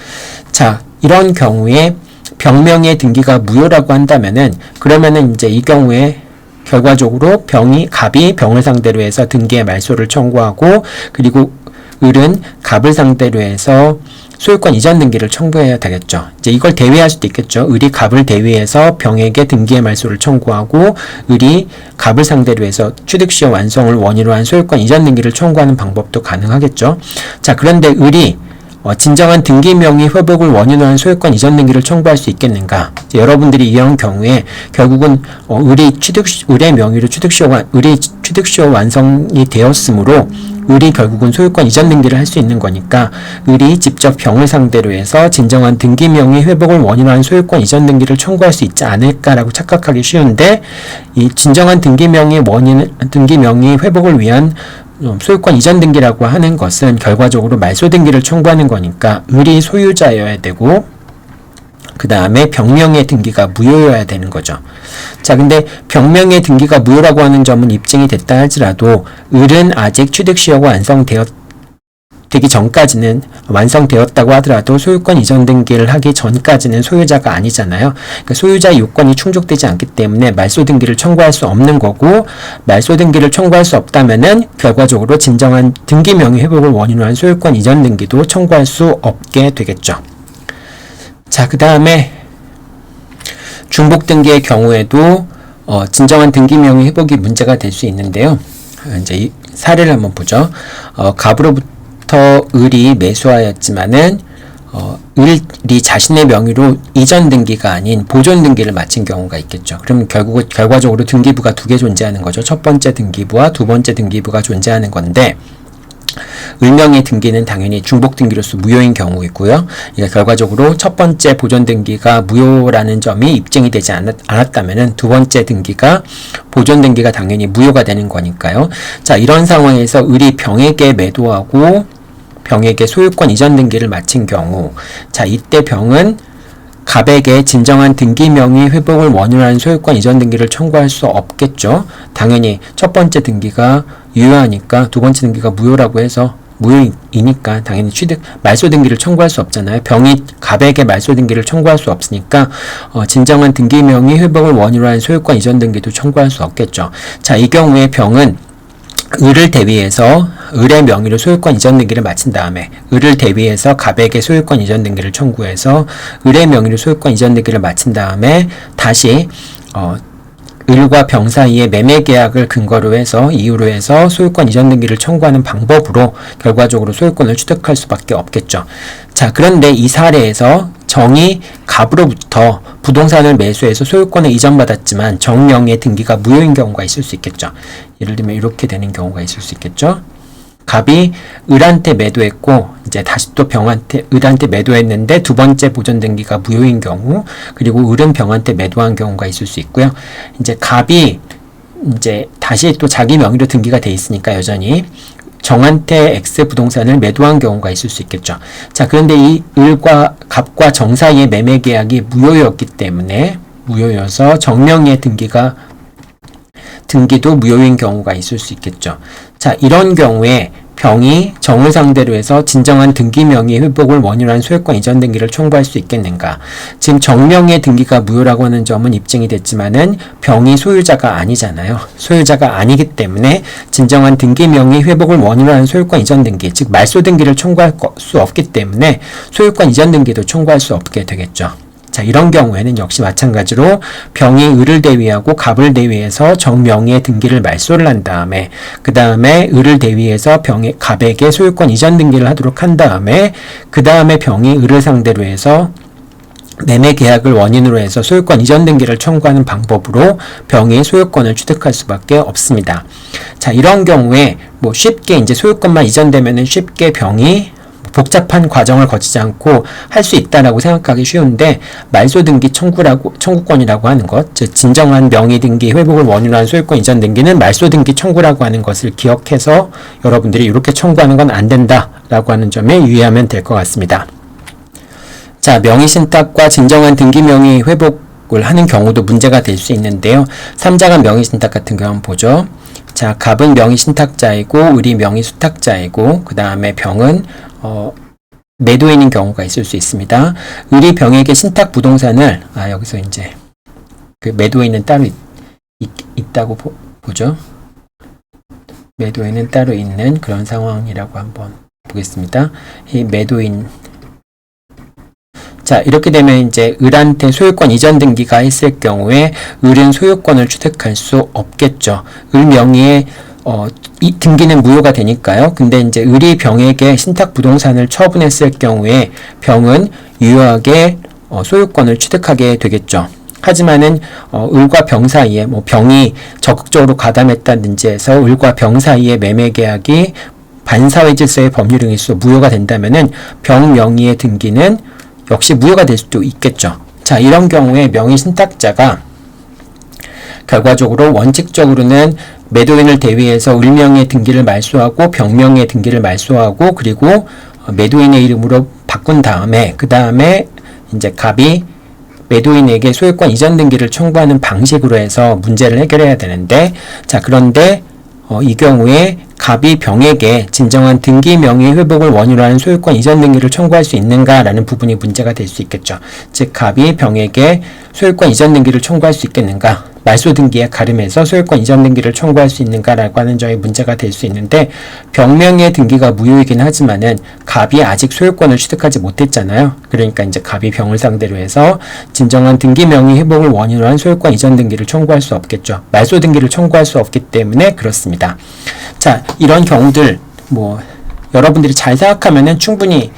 자, 이런 경우에 병명의 등기가 무효라고 한다면은 그러면은 이제 이 경우에 결과적으로 갑이 병을 상대로 해서 등기의 말소를 청구하고 그리고 을은 갑을 상대로 해서 소유권 이전 등기를 청구해야 되겠죠. 이제 이걸 대위할 수도 있겠죠. 을이 갑을 대위해서 병에게 등기의 말소를 청구하고 을이 갑을 상대로 해서 취득시효 완성을 원인으로 한 소유권 이전 등기를 청구하는 방법도 가능하겠죠. 자, 그런데 을이 진정한 등기명의 회복을 원인으로 한 소유권 이전 등기를 청구할 수 있겠는가? 여러분들이 이런 경우에 결국은 을의 명의로 취득시효 완성이 되었으므로 을이 결국은 소유권 이전 등기를 할 수 있는 거니까 을이 직접 병을 상대로 해서 진정한 등기명의 회복을 원인으로 한 소유권 이전 등기를 청구할 수 있지 않을까라고 착각하기 쉬운데 이 진정한 등기명의 회복을 위한 소유권 이전 등기라고 하는 것은 결과적으로 말소 등기를 청구하는 거니까 을이 소유자여야 되고 그 다음에 병명의 등기가 무효여야 되는 거죠. 자, 근데 병명의 등기가 무효라고 하는 점은 입증이 됐다 할지라도 을은 아직 취득시효가 되기 전까지는 완성되었다고 하더라도 소유권 이전 등기를 하기 전까지는 소유자가 아니잖아요. 그러니까 소유자의 요건이 충족되지 않기 때문에 말소 등기를 청구할 수 없는 거고 말소 등기를 청구할 수 없다면은 결과적으로 진정한 등기 명의 회복을 원인으로 한 소유권 이전 등기도 청구할 수 없게 되겠죠. 자, 그 다음에 중복 등기의 경우에도 진정한 등기 명의 회복이 문제가 될 수 있는데요. 이제 이 사례를 한번 보죠. 갑으로부터 을이 매수하였지만은 을이 자신의 명의로 이전 등기가 아닌 보존 등기를 마친 경우가 있겠죠. 그럼 결과적으로 등기부가 두 개 존재하는 거죠. 첫 번째 등기부와 두 번째 등기부가 존재하는 건데 을명의 등기는 당연히 중복 등기로서 무효인 경우이고요. 그러니까 결과적으로 첫 번째 보존 등기가 무효라는 점이 입증이 되지 않았다면은 두 번째 등기가 보존 등기가 당연히 무효가 되는 거니까요. 자, 이런 상황에서 을이 병에게 매도하고 병에게 소유권 이전 등기를 마친 경우, 자, 이때 병은 갑에게 진정한 등기 명의 회복을 원인으로 한 소유권 이전 등기를 청구할 수 없겠죠. 당연히 첫 번째 등기가 유효하니까 두 번째 등기가 무효라고 해서 무효이니까 당연히 말소 등기를 청구할 수 없잖아요. 병이 갑에게 말소 등기를 청구할 수 없으니까 진정한 등기 명의 회복을 원인으로 한 소유권 이전 등기도 청구할 수 없겠죠. 자, 이 경우에 병은 을을 대위해서 을의 명의로 소유권 이전 등기를 마친 다음에 을을 대위해서 갑에게 소유권 이전 등기를 청구해서 을의 명의로 소유권 이전 등기를 마친 다음에 다시 을과 병 사이의 매매 계약을 근거로 해서 이유로 해서 소유권 이전 등기를 청구하는 방법으로 결과적으로 소유권을 취득할 수밖에 없겠죠. 자, 그런데 이 사례에서 정이 갑으로부터 부동산을 매수해서 소유권을 이전받았지만 정 명의의 등기가 무효인 경우가 있을 수 있겠죠. 예를 들면 이렇게 되는 경우가 있을 수 있겠죠. 갑이 을한테 매도했고 이제 다시 또 을한테 매도했는데 두 번째 보존 등기가 무효인 경우, 그리고 을은 병한테 매도한 경우가 있을 수 있고요. 이제 갑이 이제 다시 또 자기 명의로 등기가 돼 있으니까 여전히 정한테 X 부동산을 매도한 경우가 있을 수 있겠죠. 자, 그런데 이 을과 갑과 정 사이의 매매 계약이 무효였기 때문에, 무효여서 정명의의 등기도 무효인 경우가 있을 수 있겠죠. 자, 이런 경우에 병이 정을 상대로 해서 진정한 등기 명의 회복을 원인으로 한 소유권 이전 등기를 청구할 수 있겠는가? 지금 정명의 등기가 무효라고 하는 점은 입증이 됐지만은 병이 소유자가 아니잖아요. 소유자가 아니기 때문에 진정한 등기 명의 회복을 원인으로 한 소유권 이전 등기, 즉 말소 등기를 청구할 수 없기 때문에 소유권 이전 등기도 청구할 수 없게 되겠죠. 자, 이런 경우에는 역시 마찬가지로 병이 을을 대위하고 갑을 대위해서 정명의의 등기를 말소를 한 다음에, 그 다음에 을을 대위해서 갑에게 소유권 이전 등기를 하도록 한 다음에, 그 다음에 병이 을을 상대로 해서 매매 계약을 원인으로 해서 소유권 이전 등기를 청구하는 방법으로 병이 소유권을 취득할 수밖에 없습니다. 자, 이런 경우에 뭐 쉽게 이제 소유권만 이전되면은 쉽게 병이 복잡한 과정을 거치지 않고 할 수 있다라고 생각하기 쉬운데, 말소 등기 청구권이라고 하는 것, 즉 진정한 명의 등기 회복을 원인으로 한 소유권 이전 등기는 말소 등기 청구라고 하는 것을 기억해서 여러분들이 이렇게 청구하는 건 안 된다라고 하는 점에 유의하면 될 것 같습니다. 자, 명의 신탁과 진정한 등기 명의 회복을 하는 경우도 문제가 될 수 있는데요. 3자간 명의 신탁 같은 경우 한번 보죠. 자, 갑은 명의 신탁자이고 을이 명의 수탁자이고, 그 다음에 병은 매도인인 경우가 있을 수 있습니다. 을이 병에게 신탁 부동산을, 여기서 이제 그 매도인은 따로 있다고 보죠. 매도인은 따로 있는 그런 상황이라고 한번 보겠습니다. 이 매도인. 자, 이렇게 되면 이제 을한테 소유권 이전 등기가 했을 경우에 을은 소유권을 취득할 수 없겠죠. 을 명의의 이 등기는 무효가 되니까요. 근데 이제 을이 병에게 신탁 부동산을 처분했을 경우에 병은 유효하게 소유권을 취득하게 되겠죠. 하지만은 을과 병 사이에 병이 적극적으로 가담했다든지 해서 을과 병 사이의 매매 계약이 반사회 질서의 법률 행위로 무효가 된다면은 병 명의의 등기는 역시 무효가 될 수도 있겠죠. 자, 이런 경우에 명의 신탁자가 결과적으로 원칙적으로는 매도인을 대위해서 을명의 등기를 말소하고 병명의 등기를 말소하고, 그리고 매도인의 이름으로 바꾼 다음에, 그 다음에 이제 갑이 매도인에게 소유권 이전 등기를 청구하는 방식으로 해서 문제를 해결해야 되는데, 자, 그런데 이 경우에 갑이 병에게 진정한 등기 명의 회복을 원인으로 하는 소유권 이전 등기를 청구할 수 있는가라는 부분이 문제가 될 수 있겠죠. 즉, 갑이 병에게 소유권 이전 등기를 청구할 수 있겠는가, 말소 등기에 가름해서 소유권 이전 등기를 청구할 수 있는가라고 하는 점이 문제가 될 수 있는데, 병명의 등기가 무효이긴 하지만은 갑이 아직 소유권을 취득하지 못했잖아요. 그러니까 이제 갑이 병을 상대로 해서 진정한 등기 명의 회복을 원인으로 한 소유권 이전 등기를 청구할 수 없겠죠. 말소 등기를 청구할 수 없기 때문에 그렇습니다. 자, 이런 경우들 여러분들이 잘 생각하면은 충분히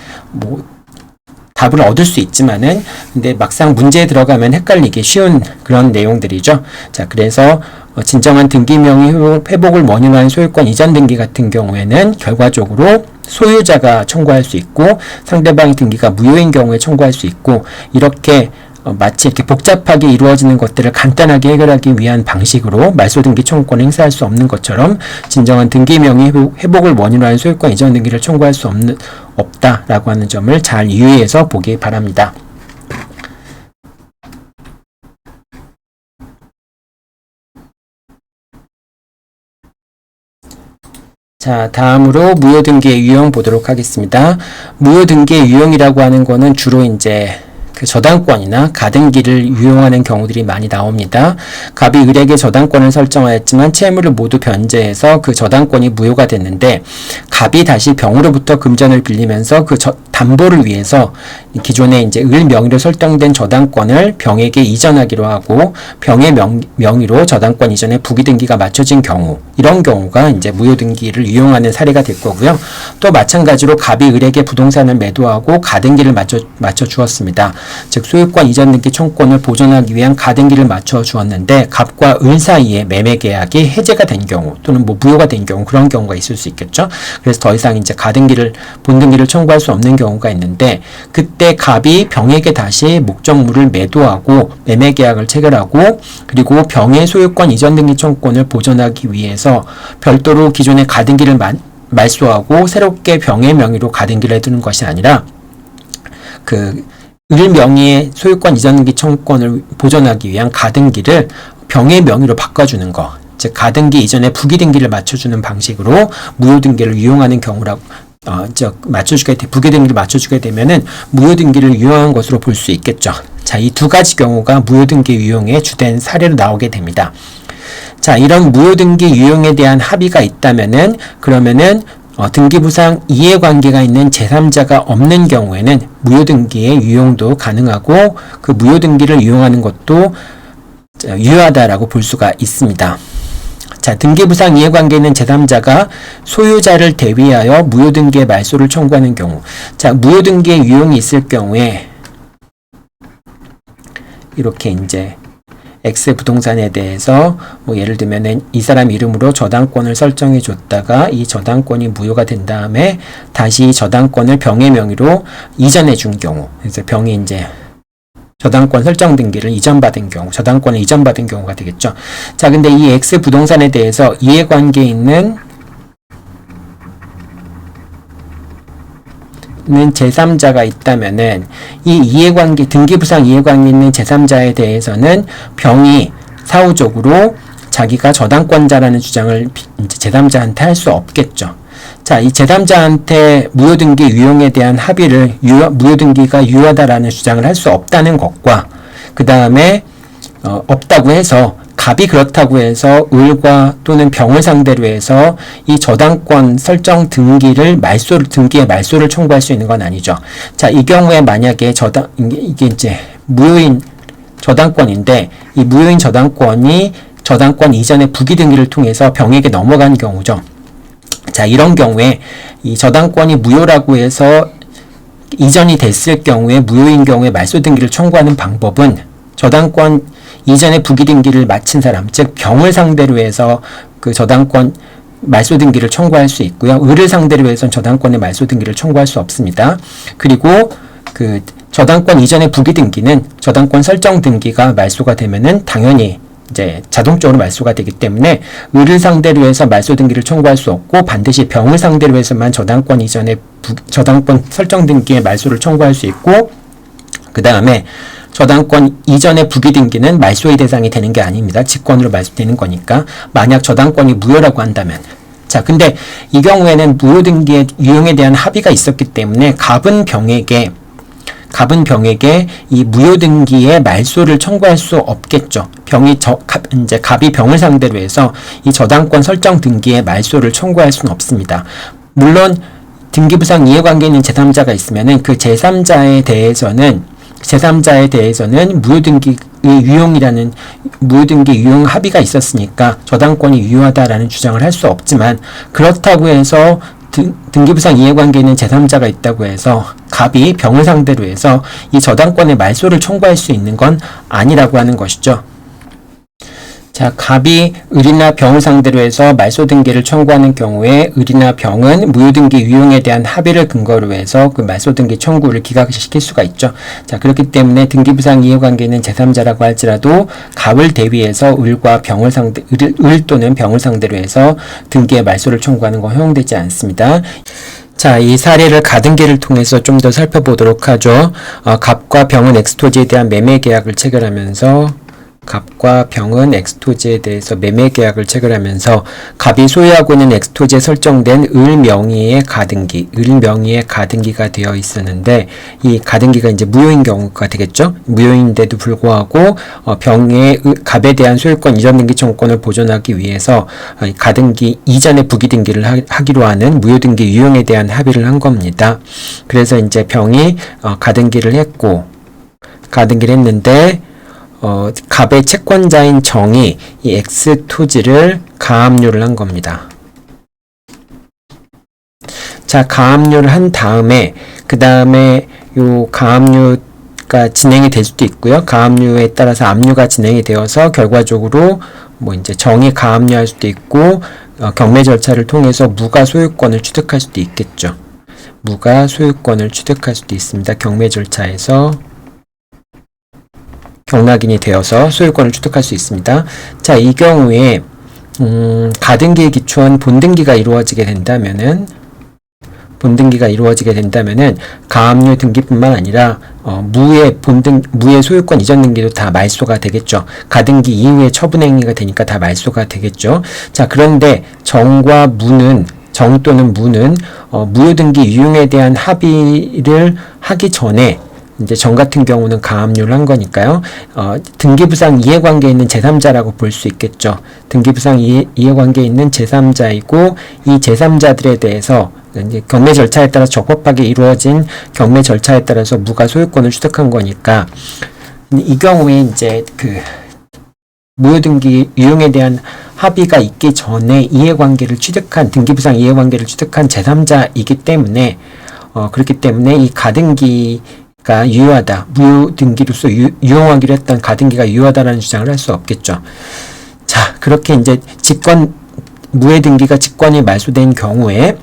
답을 얻을 수 있지만은, 근데 막상 문제에 들어가면 헷갈리기 쉬운 그런 내용들이죠. 자, 그래서 진정한 등기 명의 회복을 원인으로 한 소유권 이전 등기 같은 경우에는 결과적으로 소유자가 청구할 수 있고, 상대방의 등기가 무효인 경우에 청구할 수 있고, 이렇게 마치 이렇게 복잡하게 이루어지는 것들을 간단하게 해결하기 위한 방식으로 말소 등기 청구권을 행사할 수 없는 것처럼, 진정한 등기 명의 회복을 원인으로 한 소유권 이전 등기를 청구할 수 없다라고 하는 점을 잘 유의해서 보기 바랍니다. 자, 다음으로 무효등기의 유형 보도록 하겠습니다. 무효등기의 유형이라고 하는 거는 주로 이제 그 저당권이나 가등기를 유용하는 경우들이 많이 나옵니다. 갑이 을에게 저당권을 설정하였지만 채무를 모두 변제해서 그 저당권이 무효가 됐는데, 갑이 다시 병으로부터 금전을 빌리면서 그 담보를 위해서 기존에 이제 을 명의로 설정된 저당권을 병에게 이전하기로 하고 병의 명의로 저당권 이전에 부기등기가 맞춰진 경우, 이런 경우가 이제 무효등기를 이용하는 사례가 될 거고요. 또 마찬가지로 갑이 을에게 부동산을 매도하고 가등기를 맞춰 주었습니다. 즉 소유권 이전 등기 청구권을 보존하기 위한 가등기를 맞춰 주었는데 갑과 을 사이에 매매 계약이 해제가 된 경우 또는 뭐 무효가 된 경우, 그런 경우가 있을 수 있겠죠. 그래서 더 이상 이제 본등기를 청구할 수 없는 경우가 있는데, 그때 갑이 병에게 다시 목적물을 매도하고 매매 계약을 체결하고 그리고 병의 소유권 이전 등기 청구권을 보존하기 위해서 별도로 기존의 가등기를 말소하고 새롭게 병의 명의로 가등기를 해두는 것이 아니라 을 명의의 소유권 이전 등기 청구권을 보존하기 위한 가등기를 병의 명의로 바꿔주는 것, 즉 가등기 이전에 부기등기를 맞춰주는 방식으로 무효등기를 이용하는 경우라고 부기등기를 맞춰주게 되면은 무효등기를 이용한 것으로 볼 수 있겠죠. 자, 이 두 가지 경우가 무효등기 유용의 주된 사례로 나오게 됩니다. 자, 이런 무효등기 유용에 대한 합의가 있다면은 그러면은 등기부상 이해관계가 있는 제3자가 없는 경우에는 무효등기의 유용도 가능하고 그 무효등기를 이용하는 것도 유효하다라고 볼 수가 있습니다. 자, 등기부상 이해관계 있는 제3자가 소유자를 대위하여 무효등기의 말소를 청구하는 경우, 자, 무효등기의 유용이 있을 경우에 이렇게 이제 X 부동산에 대해서 뭐 예를 들면은 이 사람 이름으로 저당권을 설정해 줬다가 이 저당권이 무효가 된 다음에 다시 저당권을 병의 명의로 이전해 준 경우, 그래서 병이 이제 저당권 설정 등기를 이전받은 경우, 저당권을 이전받은 경우가 되겠죠. 자, 근데 이 X 부동산에 대해서 이해관계 있는 제3자가 있다면은 이 이해관계, 등기부상 이해관계 있는 제3자에 대해서는 병이 사후적으로 자기가 저당권자라는 주장을 이제 제3자한테 할 수 없겠죠. 자, 이 제3자한테 무효등기 유용에 대한 합의를 무효등기가 유효하다라는 주장을 할 수 없다는 것과 그 다음에 없다고 해서 갑이 그렇다고 해서 을과 또는 병을 상대로 해서 이 저당권 설정 등기의 말소를 청구할 수 있는 건 아니죠. 자, 이 경우에 만약에 이게 이제 무효인 저당권인데 이 무효인 저당권이 저당권 이전의 부기등기를 통해서 병에게 넘어간 경우죠. 자, 이런 경우에 이 저당권이 무효라고 해서 이전이 됐을 경우에 무효인 경우에 말소 등기를 청구하는 방법은 저당권 이전의 부기등기를 마친 사람, 즉 병을 상대로 해서 그 저당권 말소 등기를 청구할 수 있고요. 을을 상대로 해서는 저당권의 말소 등기를 청구할 수 없습니다. 그리고 그 저당권 이전의 부기등기는 저당권 설정 등기가 말소가 되면은 당연히 이제 자동적으로 말소가 되기 때문에 을을 상대로 해서 말소 등기를 청구할 수 없고 반드시 병을 상대로 해서만 저당권 이전의 저당권 설정 등기의 말소를 청구할 수 있고, 그 다음에 저당권 이전의 부기등기는 말소의 대상이 되는 게 아닙니다. 직권으로 말소되는 거니까. 만약 저당권이 무효라고 한다면, 자, 근데 이 경우에는 무효등기의 유용에 대한 합의가 있었기 때문에 갑은 병에게 이 무효등기의 말소를 청구할 수 없겠죠. 이제 갑이 병을 상대로 해서 이 저당권 설정 등기의 말소를 청구할 수는 없습니다. 물론 등기부상 이해관계 있는 제3자가 있으면은 그 제3자에 대해서는 무효등기 유용 합의가 있었으니까 저당권이 유효하다라는 주장을 할 수 없지만, 그렇다고 해서 등기부상 이해관계 있는 제3자가 있다고 해서 갑이 병을 상대로 해서 이 저당권의 말소를 청구할 수 있는 건 아니라고 하는 것이죠. 자, 갑이 을이나 병을 상대로 해서 말소 등기를 청구하는 경우에 을이나 병은 무효등기 유용에 대한 합의를 근거로 해서 그 말소 등기 청구를 기각시킬 수가 있죠. 자, 그렇기 때문에 등기부상 이해관계 있는 제3자라고 할지라도 갑을 대위해서 을 또는 병을 상대로 해서 등기의 말소를 청구하는 건 허용되지 않습니다. 자, 이 사례를 가등기를 통해서 좀 더 살펴보도록 하죠. 갑과 병은 엑스토지에 대한 매매 계약을 체결하면서 갑과 병은 엑스토지에 대해서 매매 계약을 체결하면서 갑이 소유하고 있는 엑스토지에 설정된 을 명의의 가등기, 을 명의의 가등기가 되어 있었는데 이 가등기가 이제 무효인 경우가 되겠죠. 무효인데도 불구하고 병의 갑에 대한 소유권 이전 등기 청구권을 보존하기 위해서 가등기 이전에 부기 등기를 하기로 하는 무효 등기 유용에 대한 합의를 한 겁니다. 그래서 이제 병이 가등기를 했는데 갑의 채권자인 정이 이 X 토지를 가압류를 한 겁니다. 자, 가압류를 한 다음에 그 다음에 요 가압류가 진행이 될 수도 있고요. 가압류에 따라서 압류가 진행이 되어서 결과적으로 뭐 이제 정이 가압류할 수도 있고 경매 절차를 통해서 무가 소유권을 취득할 수도 있겠죠. 무가 소유권을 취득할 수도 있습니다. 경매 절차에서 경락인이 되어서 소유권을 취득할 수 있습니다. 자, 이 경우에 가등기에 기초한 본등기가 이루어지게 된다면은 가압류 등기뿐만 아니라 무의 소유권 이전 등기도 다 말소가 되겠죠. 가등기 이후에 처분 행위가 되니까 다 말소가 되겠죠. 자, 그런데 정 또는 무는 무효 등기 유용에 대한 합의를 하기 전에 이제 정 같은 경우는 가압류를 한 거니까요. 등기부상 이해관계에 있는 제3자라고 볼 수 있겠죠. 등기부상 이해관계에 있는 제3자이고 이 제3자들에 대해서 이제 경매 절차에 따라 적법하게 이루어진 경매 절차에 따라서 무가 소유권을 취득한 거니까 이 경우에 이제 그 무효 등기 유용에 대한 합의가 있기 전에 등기부상 이해관계를 취득한 제3자이기 때문에 그렇기 때문에 이 가등기가 유효하다. 무효 등기로서 유용하기로 했던 가등기가 유효하다라는 주장을 할 수 없겠죠. 자, 그렇게 이제 무효 등기가 직권이 말소된 경우에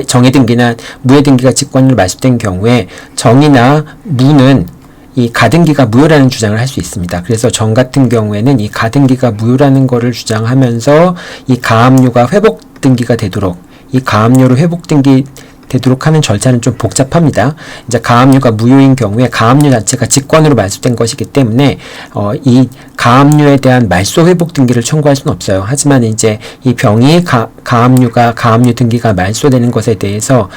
정의 등기나 무효 등기가 직권으로 말소된 경우에 정이나 무는 이 가등기가 무효라는 주장을 할 수 있습니다. 그래서 정 같은 경우에는 이 가등기가 무효라는 거를 주장하면서 이 가압류가 회복 등기가 되도록 하는 절차는 좀 복잡합니다. 이제 가압류가 무효인 경우에 가압류 자체가 직권으로 말소된 것이기 때문에 이 가압류에 대한 말소 회복 등기를 청구할 수는 없어요. 하지만 이제 이 병이 가압류 등기가 말소되는 것에 대해서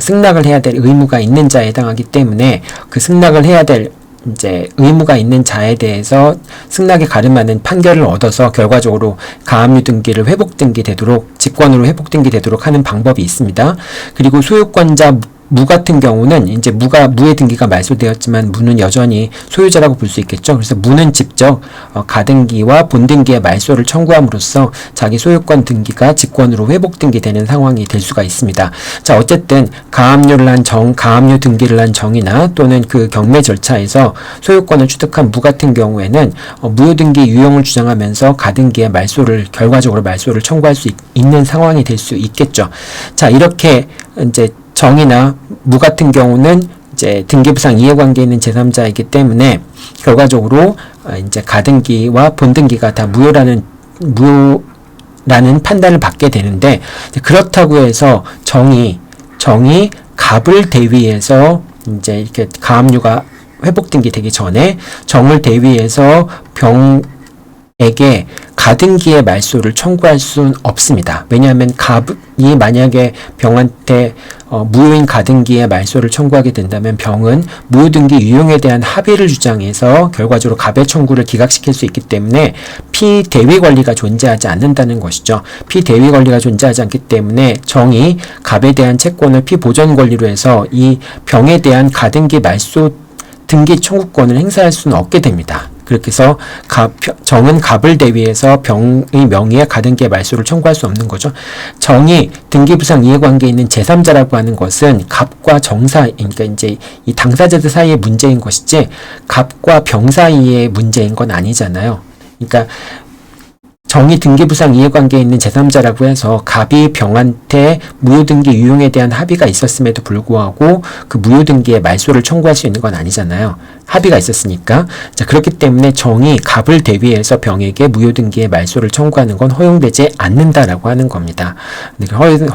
승낙을 해야 될 의무가 있는 자에 해당하기 때문에 그 승낙을 해야 될 이제 의무가 있는 자에 대해서 승낙에 가름하는 판결을 얻어서 결과적으로 가압류 등기를 직권으로 회복 등기되도록 하는 방법이 있습니다. 그리고 소유권자 무 같은 경우는 이제 무의 등기가 말소되었지만 무는 여전히 소유자라고 볼 수 있겠죠. 그래서 무는 직접 가등기와 본등기의 말소를 청구함으로써 자기 소유권 등기가 직권으로 회복 등기되는 상황이 될 수가 있습니다. 자, 어쨌든 가압류 등기를 한 정이나 또는 그 경매 절차에서 소유권을 취득한 무 같은 경우에는 무효 등기 유용을 주장하면서 가등기의 결과적으로 말소를 청구할 수 있는 상황이 될 수 있겠죠. 자, 이렇게 이제 정이나 무 같은 경우는 이제 등기부상 이해관계에 있는 제3자이기 때문에 결과적으로 이제 가등기와 본등기가 다 무효라는 판단을 받게 되는데, 그렇다고 해서 정이 갑을 대위해서 이제 이렇게 가압류가 회복 등기되기 전에 정을 대위해서 병에게 가등기의 말소를 청구할 수는 없습니다. 왜냐하면 갑이 만약에 병한테 무효인 가등기의 말소를 청구하게 된다면 병은 무효 등기 유용에 대한 합의를 주장해서 결과적으로 갑의 청구를 기각시킬 수 있기 때문에 피대위 권리가 존재하지 않는다는 것이죠. 피대위 권리가 존재하지 않기 때문에 정이 갑에 대한 채권을 피보전 권리로 해서 이 병에 대한 가등기 말소 등기 청구권을 행사할 수는 없게 됩니다. 그렇게 해서 정은 갑을 대위해서 병의 명의의 가등기의 말소를 청구할 수 없는 거죠. 정이 등기부상 이해관계에 있는 제3자라고 하는 것은 갑과 정 사이, 그러니까 이제 이 당사자들 사이의 문제인 것이지 갑과 병 사이의 문제인 건 아니잖아요. 그러니까 정의 등기부상 이해관계에 있는 제3자라고 해서 갑이 병한테 무효등기 유용에 대한 합의가 있었음에도 불구하고 그 무효등기에 말소를 청구할 수 있는 건 아니잖아요. 합의가 있었으니까. 자, 그렇기 때문에 정이 갑을 대위해서 병에게 무효등기에 말소를 청구하는 건 허용되지 않는다라고 하는 겁니다.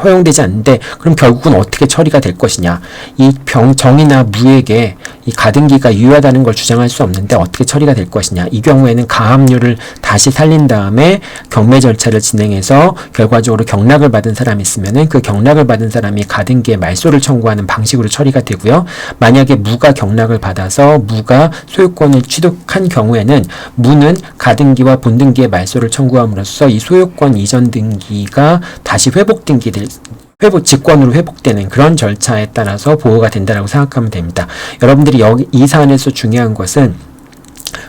허용되지 않는데 그럼 결국은 어떻게 처리가 될 것이냐. 이 정이나 무에게 이 가등기가 유효하다는 걸 주장할 수 없는데 어떻게 처리가 될 것이냐. 이 경우에는 가압류를 다시 살린 다음에 경매 절차를 진행해서 결과적으로 경락을 받은 사람이 있으면은 그 경락을 받은 사람이 가등기에 말소를 청구하는 방식으로 처리가 되고요. 만약에 무가 경락을 받아서 무가 소유권을 취득한 경우에는 무는 가등기와 본등기에 말소를 청구함으로써 이 소유권 이전 등기가 다시 직권으로 회복되는 그런 절차에 따라서 보호가 된다고 생각하면 됩니다. 여러분들이 이 사안에서 중요한 것은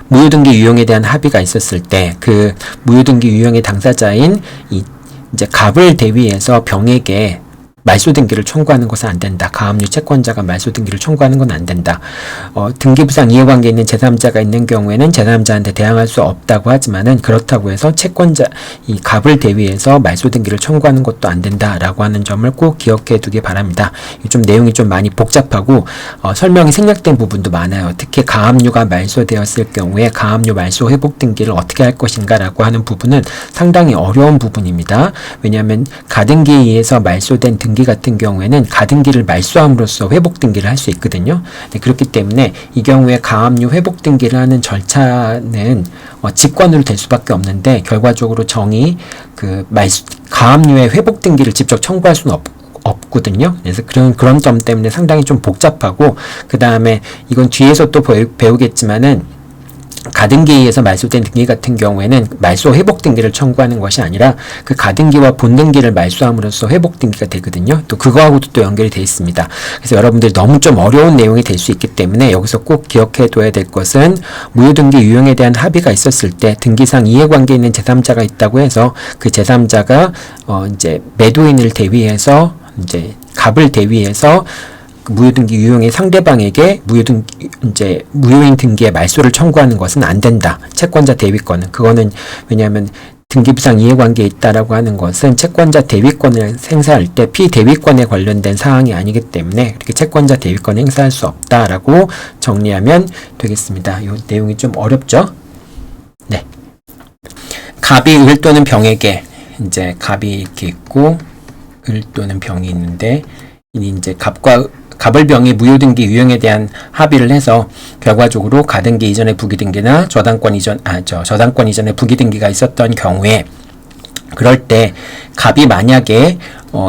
무효등기 유용에 대한 합의가 있었을 때 그 무효등기 유용의 당사자인 이제 갑을 대위해서 병에게 말소등기를 청구하는 것은 안 된다. 가압류 채권자가 말소등기를 청구하는 건 안 된다. 등기부상 이해관계에 있는 제3자가 있는 경우에는 제3자한테 대항할 수 없다고 하지만은 그렇다고 해서 이 갑을 대위해서 말소등기를 청구하는 것도 안 된다라고 하는 점을 꼭 기억해 두기 바랍니다. 좀 내용이 좀 많이 복잡하고 설명이 생략된 부분도 많아요. 특히 가압류가 말소되었을 경우에 가압류 말소 회복 등기를 어떻게 할 것인가라고 하는 부분은 상당히 어려운 부분입니다. 왜냐하면 가등기에 의해서 말소된 등기 같은 경우에는 가등기를 말소함으로써 회복 등기를 할 수 있거든요. 네, 그렇기 때문에 이 경우에 가압류 회복 등기를 하는 절차는 직권으로 될 수밖에 없는데 결과적으로 정이 가압류의 회복 등기를 직접 청구할 수는 없거든요. 그래서 그런 점 때문에 상당히 좀 복잡하고 그 다음에 이건 뒤에서 또 배우겠지만은 가등기에 의해서 말소된 등기 같은 경우에는 말소 회복 등기를 청구하는 것이 아니라 그 가등기와 본등기를 말소함으로써 회복 등기가 되거든요. 또 그거하고도 또 연결이 되어 있습니다. 그래서 여러분들이 너무 좀 어려운 내용이 될 수 있기 때문에 여기서 꼭 기억해 둬야 될 것은 무효등기 유용에 대한 합의가 있었을 때 등기상 이해관계에 있는 제3자가 있다고 해서 그 제3자가 이제 매도인을 대위해서 이제 갑을 대위해서 무효등기 유용의 상대방에게 무효인 등기에 말소를 청구하는 것은 안 된다. 채권자 대위권은. 그거는 왜냐하면 등기부상 이해관계에 있다라고 하는 것은 채권자 대위권을 행사할 때 피대위권에 관련된 사항이 아니기 때문에 그렇게 채권자 대위권을 행사할 수 없다라고 정리하면 되겠습니다. 이 내용이 좀 어렵죠? 네. 갑이 을 또는 병에게 이제 갑이 이렇게 있고 을 또는 병이 있는데 이제 갑을 병이 무효등기 유용에 대한 합의를 해서 결과적으로 가등기 이전의 부기등기나 저당권 이전의 부기등기가 있었던 경우에 그럴 때 갑이 만약에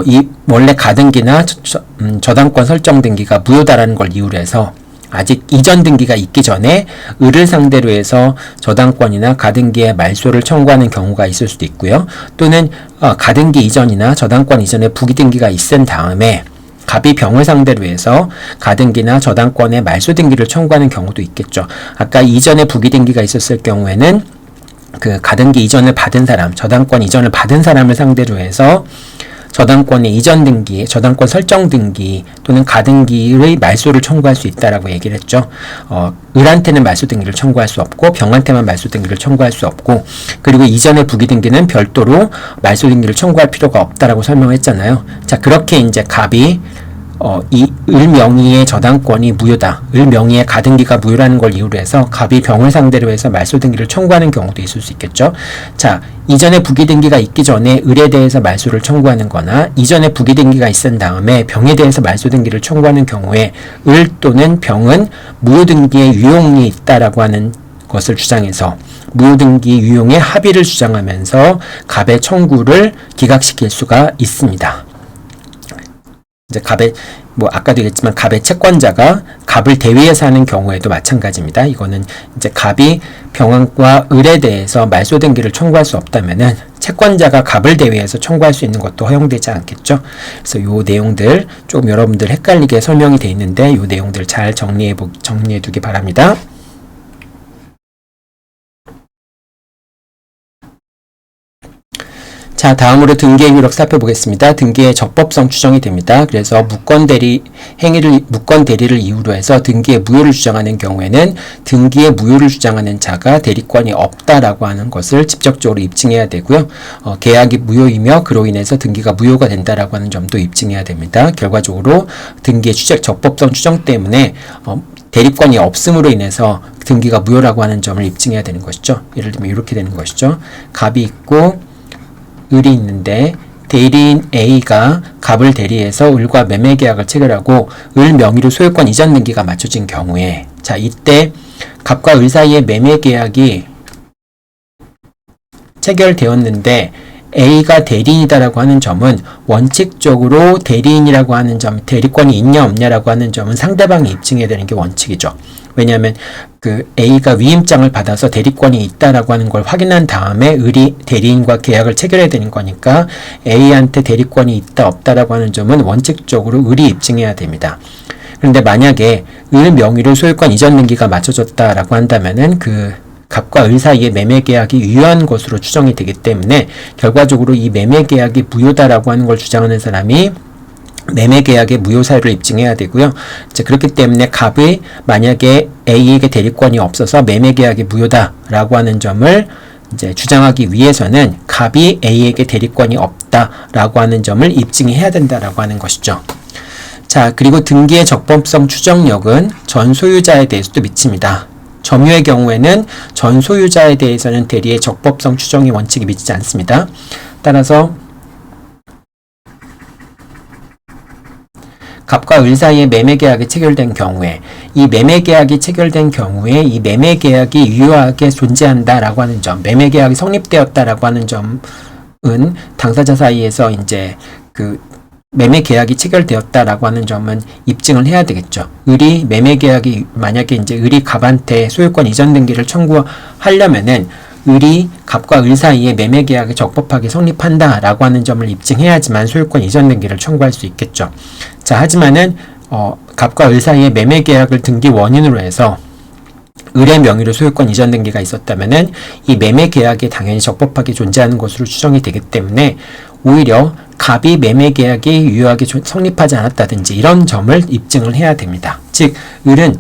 이 원래 가등기나 저당권 설정 등기가 무효다라는 걸 이유로 해서 아직 이전 등기가 있기 전에 을을 상대로 해서 저당권이나 가등기의 말소를 청구하는 경우가 있을 수도 있고요. 또는 가등기 이전이나 저당권 이전의 부기등기가 있은 다음에 갑이 병을 상대로 해서 가등기나 저당권의 말소 등기를 청구하는 경우도 있겠죠. 아까 이전에 부기등기가 있었을 경우에는 그 가등기 이전을 받은 사람, 저당권 이전을 받은 사람을 상대로 해서 저당권의 이전 등기, 저당권 설정 등기 또는 가등기의 말소를 청구할 수 있다라고 얘기를 했죠. 을한테는 말소 등기를 청구할 수 없고 병한테만 말소 등기를 청구할 수 없고 그리고 이전의 부기 등기는 별도로 말소 등기를 청구할 필요가 없다라고 설명했잖아요. 자, 그렇게 이제 갑이 이 을 명의의 저당권이 무효다. 을 명의의 가등기가 무효라는 걸 이유로 해서 갑이 병을 상대로 해서 말소 등기를 청구하는 경우도 있을 수 있겠죠. 자, 이전에 부기 등기가 있기 전에 을에 대해서 말소를 청구하는 거나 이전에 부기 등기가 있은 다음에 병에 대해서 말소 등기를 청구하는 경우에 을 또는 병은 무효 등기의 유용이 있다라고 하는 것을 주장해서 무효등기 유용의 합의를 주장하면서 갑의 청구를 기각시킬 수가 있습니다. 이제 아까도 얘기했지만 갑의 채권자가 갑을 대위해서 하는 경우에도 마찬가지입니다. 이거는 이제 갑이 병과 을에 대해서 말소 등기를 청구할 수 없다면은 채권자가 갑을 대위해서 청구할 수 있는 것도 허용되지 않겠죠. 그래서 요 내용들 조금 여러분들 헷갈리게 설명이 되어 있는데 요 내용들 잘 정리해 두기 바랍니다. 자, 다음으로 등기의 효력 살펴보겠습니다. 등기의 적법성 추정이 됩니다. 그래서 무권 대리를 이유로 해서 등기의 무효를 주장하는 경우에는 등기의 무효를 주장하는 자가 대리권이 없다라고 하는 것을 직접적으로 입증해야 되고요. 계약이 무효이며 그로 인해서 등기가 무효가 된다라고 하는 점도 입증해야 됩니다. 결과적으로 등기의 적법성 추정 때문에 대리권이 없음으로 인해서 등기가 무효라고 하는 점을 입증해야 되는 것이죠. 예를 들면 이렇게 되는 것이죠. 갑이 있고 을이 있는데 대리인 A가 갑을 대리해서 을과 매매계약을 체결하고 을 명의로 소유권 이전 등기가 맞춰진 경우에, 자, 이때 갑과 을 사이의 매매계약이 체결되었는데 A가 대리인이다라고 하는 점은 원칙적으로 대리인이라고 하는 점, 대리권이 있냐 없냐라고 하는 점은 상대방이 입증해야 되는 게 원칙이죠. 왜냐하면 그 A가 위임장을 받아서 대리권이 있다라고 하는 걸 확인한 다음에 을이 대리인과 계약을 체결해야 되는 거니까 A한테 대리권이 있다 없다라고 하는 점은 원칙적으로 을이 입증해야 됩니다. 그런데 만약에 을 명의로 소유권 이전 등기가 맞춰졌다라고 한다면은 그 갑과 을 사이의 매매계약이 유효한 것으로 추정이 되기 때문에 결과적으로 이 매매계약이 무효다라고 하는 걸 주장하는 사람이 매매계약의 무효 사유를 입증해야 되고요. 이제 그렇기 때문에 갑이 만약에 A에게 대리권이 없어서 매매계약이 무효다라고 하는 점을 이제 주장하기 위해서는 갑이 A에게 대리권이 없다라고 하는 점을 입증해야 된다라고 하는 것이죠. 자, 그리고 등기의 적법성 추정력은 전 소유자에 대해서도 미칩니다. 점유의 경우에는 전 소유자에 대해서는 대리의 적법성 추정의 원칙이 미치지 않습니다. 따라서 갑과 을 사이에 매매계약이 체결된 경우에 이 매매계약이 체결된 경우에 이 매매계약이 유효하게 존재한다라고 하는 점, 매매계약이 성립되었다라고 하는 점은 당사자 사이에서 이제 그 매매계약이 체결되었다라고 하는 점은 입증을 해야 되겠죠. 을이 매매계약이 만약에 이제 을이 갑한테 소유권 이전 등기를 청구하려면은 을이 갑과 을 사이에 매매계약이 적법하게 성립한다라고 하는 점을 입증해야지만 소유권 이전 등기를 청구할 수 있겠죠. 자, 하지만은 갑과 을 사이에 매매계약을 등기 원인으로 해서 을의 명의로 소유권 이전 등기가 있었다면은 이 매매계약이 당연히 적법하게 존재하는 것으로 추정이 되기 때문에 오히려 갑이 매매계약이 유효하게 성립하지 않았다든지 이런 점을 입증을 해야 됩니다. 즉, 을은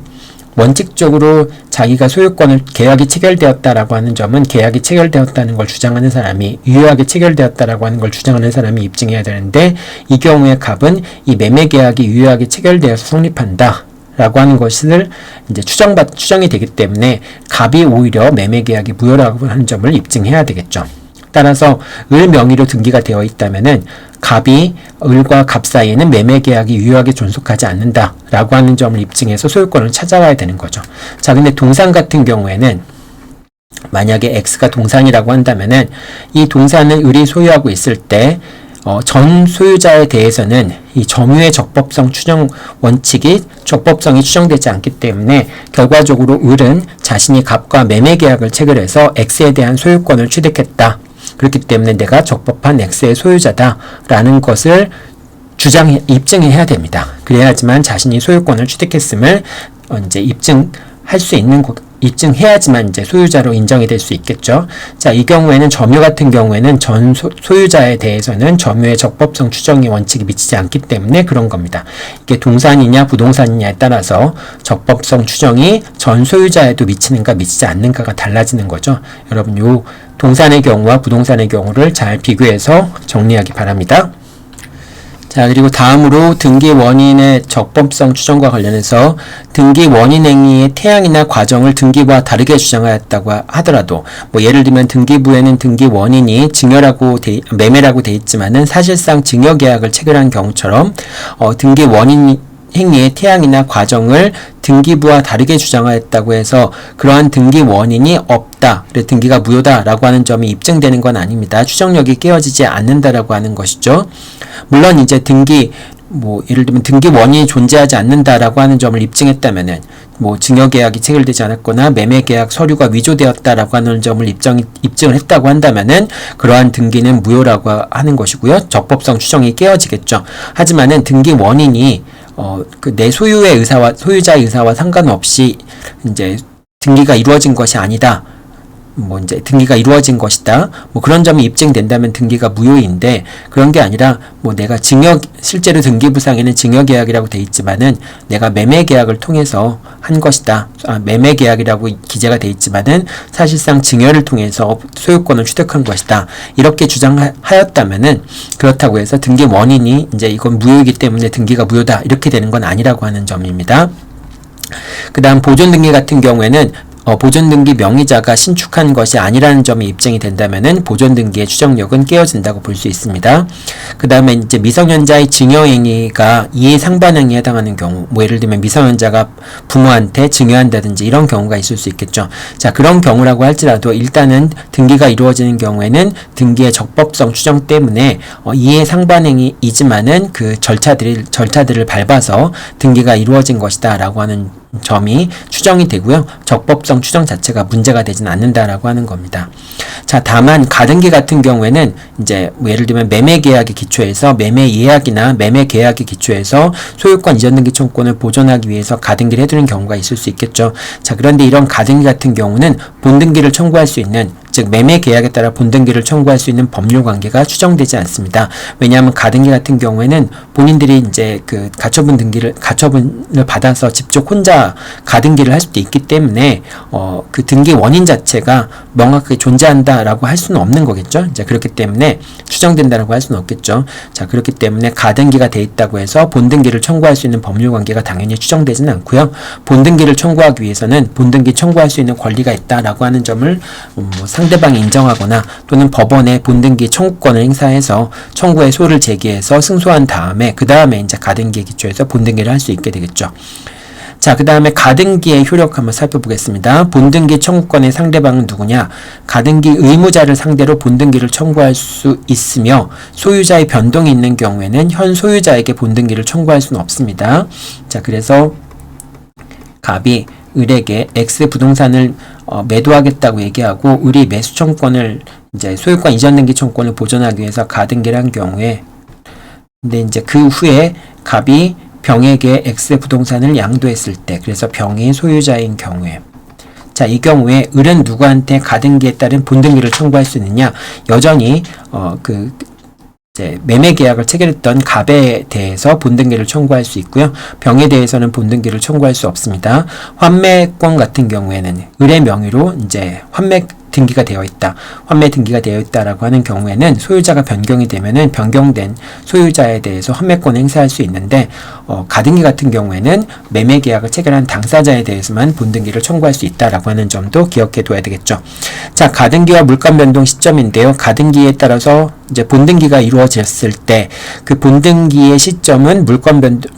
원칙적으로 자기가 소유권을 계약이 체결되었다라고 하는 점은 계약이 체결되었다는 걸 주장하는 사람이 유효하게 체결되었다라고 하는 걸 주장하는 사람이 입증해야 되는데 이 경우에 갑은 이 매매계약이 유효하게 체결되어서 성립한다 라고 하는 것을 이제 추정이 되기 때문에 갑이 오히려 매매계약이 무효라고 하는 점을 입증해야 되겠죠. 따라서 을 명의로 등기가 되어 있다면은 갑이 을과 갑 사이에는 매매계약이 유효하게 존속하지 않는다라고 하는 점을 입증해서 소유권을 찾아와야 되는 거죠. 자, 근데 동산 같은 경우에는 만약에 X가 동산이라고 한다면은 이 동산을 을이 소유하고 있을 때 전 소유자에 대해서는 이 점유의 적법성 추정 원칙이 적법성이 추정되지 않기 때문에 결과적으로 을은 자신이 갑과 매매계약을 체결해서 X에 대한 소유권을 취득했다. 그렇기 때문에 내가 적법한 X의 소유자다라는 것을 입증해야 됩니다. 그래야지만 자신이 소유권을 취득했음을 이제 입증해야지만 이제 소유자로 인정이 될 수 있겠죠. 자, 이 경우에는 점유 같은 경우에는 전 소유자에 대해서는 점유의 적법성 추정의 원칙이 미치지 않기 때문에 그런 겁니다. 이게 동산이냐 부동산이냐에 따라서 적법성 추정이 전 소유자에도 미치는가 미치지 않는가가 달라지는 거죠. 여러분, 요 동산의 경우와 부동산의 경우를 잘 비교해서 정리하기 바랍니다. 자, 그리고 다음으로 등기 원인의 적법성 추정과 관련해서 등기 원인 행위의 태양이나 과정을 등기부와 다르게 주장하였다고 하더라도, 뭐 예를 들면 등기부에는 등기 원인이 매매라고 돼 있지만은 사실상 증여계약을 체결한 경우처럼 등기 원인 행위의 태양이나 과정을 등기부와 다르게 주장하였다고 해서 그러한 등기 원인이 없다, 등기가 무효다라고 하는 점이 입증되는 건 아닙니다. 추정력이 깨어지지 않는다라고 하는 것이죠. 물론 이제 예를 들면 등기 원인이 존재하지 않는다라고 하는 점을 입증했다면은 증여계약이 체결되지 않았거나 매매계약 서류가 위조되었다라고 하는 점을 입증을 했다고 한다면은 그러한 등기는 무효라고 하는 것이고요. 적법성 추정이 깨어지겠죠. 하지만은 등기 원인이 내 소유의 의사와 소유자의 의사와 상관없이 이제 등기가 이루어진 것이 아니다 뭐 이제 등기가 이루어진 것이다. 뭐 그런 점이 입증된다면 등기가 무효인데 그런 게 아니라 뭐 내가 실제로 등기부상에는 증여계약이라고 돼 있지만은 내가 매매계약을 통해서 한 것이다. 매매계약이라고 기재가 돼 있지만은 사실상 증여를 통해서 소유권을 취득한 것이다. 이렇게 주장하였다면은 그렇다고 해서 등기 원인이 이제 이건 무효이기 때문에 등기가 무효다. 이렇게 되는 건 아니라고 하는 점입니다. 그 다음 보존등기 같은 경우에는 보존등기 명의자가 신축한 것이 아니라는 점이 입증이 된다면은 보존등기의 추정력은 깨어진다고 볼 수 있습니다. 그 다음에 이제 미성년자의 증여행위가 이해상반행에 해당하는 경우, 뭐 예를 들면 미성년자가 부모한테 증여한다든지 이런 경우가 있을 수 있겠죠. 자, 그런 경우라고 할지라도 일단은 등기가 이루어지는 경우에는 등기의 적법성 추정 때문에 이해상반행이지만은 그 절차들을 밟아서 등기가 이루어진 것이다라고 하는 점이 추정이 되고요. 적법성 추정 자체가 문제가 되진 않는다라고 하는 겁니다. 자, 다만 가등기 같은 경우에는 이제 뭐 예를 들면 매매계약의 기초에서 매매예약이나 매매계약의 기초에서 소유권 이전 등기 청구권을 보존하기 위해서 가등기를 해두는 경우가 있을 수 있겠죠. 자, 그런데 이런 가등기 같은 경우는 본등기를 청구할 수 있는, 즉 매매계약에 따라 본등기를 청구할 수 있는 법률관계가 추정되지 않습니다. 왜냐하면 가등기 같은 경우에는 본인들이 이제 그 가처분을 받아서 직접 혼자 가등기를 할 수도 있기 때문에 그 등기 원인 자체가 명확하게 존재한다라고 할 수는 없는 거겠죠. 이제 그렇기 때문에 추정된다라고 할 수는 없겠죠. 자, 그렇기 때문에 가등기가 돼 있다고 해서 본등기를 청구할 수 있는 법률관계가 당연히 추정되지는 않고요. 본등기를 청구하기 위해서는 본등기 청구할 수 있는 권리가 있다라고 하는 점을 상대방이 인정하거나 또는 법원에 본등기 청구권을 행사해서 청구의 소를 제기해서 승소한 다음에 그 다음에 이제 가등기에 기초해서 본등기를 할 수 있게 되겠죠. 자, 그 다음에 가등기의 효력 한번 살펴보겠습니다. 본등기 청구권의 상대방은 누구냐? 가등기 의무자를 상대로 본등기를 청구할 수 있으며 소유자의 변동이 있는 경우에는 현 소유자에게 본등기를 청구할 수는 없습니다. 자, 그래서 갑이 을에게 X 부동산을 매도하겠다고 얘기하고 을이 매수 청구권을 이제 소유권 이전 등기 청구권을 보존하기 위해서 가등기를 한 경우에, 근데 이제 그 후에 갑이 병에게 X 부동산을 양도했을 때, 그래서 병이 소유자인 경우에, 자, 이 경우에 을은 누구한테 가등기에 따른 본등기를 청구할 수 있느냐? 여전히 이제 매매 계약을 체결했던 갑에 대해서 본등기를 청구할 수 있고요. 병에 대해서는 본등기를 청구할 수 없습니다. 환매권 같은 경우에는 을의 명의로 이제 환매 등기가 되어 있다. 환매 등기가 되어 있다라고 하는 경우에는 소유자가 변경이 되면은 변경된 소유자에 대해서 환매권을 행사할 수 있는데 가등기 같은 경우에는 매매 계약을 체결한 당사자에 대해서만 본등기를 청구할 수 있다라고 하는 점도 기억해 둬야 되겠죠. 자, 가등기와 물권 변동 시점인데요. 가등기에 따라서 이제 본등기가 이루어졌을 때 그 본등기의 시점은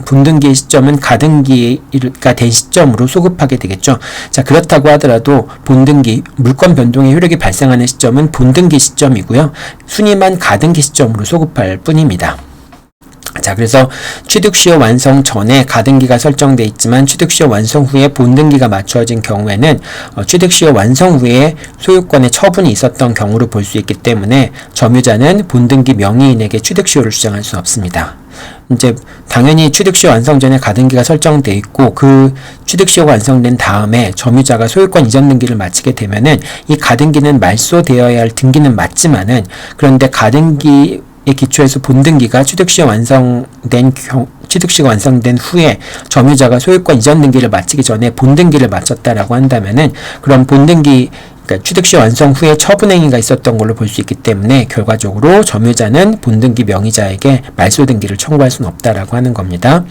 본등기의 시점은 가등기가 된 시점으로 소급하게 되겠죠. 자, 그렇다고 하더라도 본등기 물권 변동의 효력이 발생하는 시점은 본등기 시점이고요. 순위만 가등기 시점으로 소급할 뿐입니다. 자, 그래서 취득시효 완성 전에 가등기가 설정돼 있지만 취득시효 완성 후에 본등기가 맞추어진 경우에는 취득시효 완성 후에 소유권의 처분이 있었던 경우로 볼 수 있기 때문에 점유자는 본등기 명의인에게 취득시효를 주장할 수 없습니다. 이제 당연히 취득시효 완성 전에 가등기가 설정돼 있고 그 취득시효가 완성된 다음에 점유자가 소유권 이전 등기를 마치게 되면은 이 가등기는 말소되어야 할 등기는 맞지만은, 그런데 가등기 기초에서 본등기가 취득시효가 완성된 후에 점유자가 소유권 이전 등기를 마치기 전에 본등기를 마쳤다라고 한다면은 그럼 본등기, 그러니까 취득시효 완성 후에 처분행위가 있었던 걸로 볼 수 있기 때문에 결과적으로 점유자는 본등기 명의자에게 말소 등기를 청구할 수는 없다라고 하는 겁니다.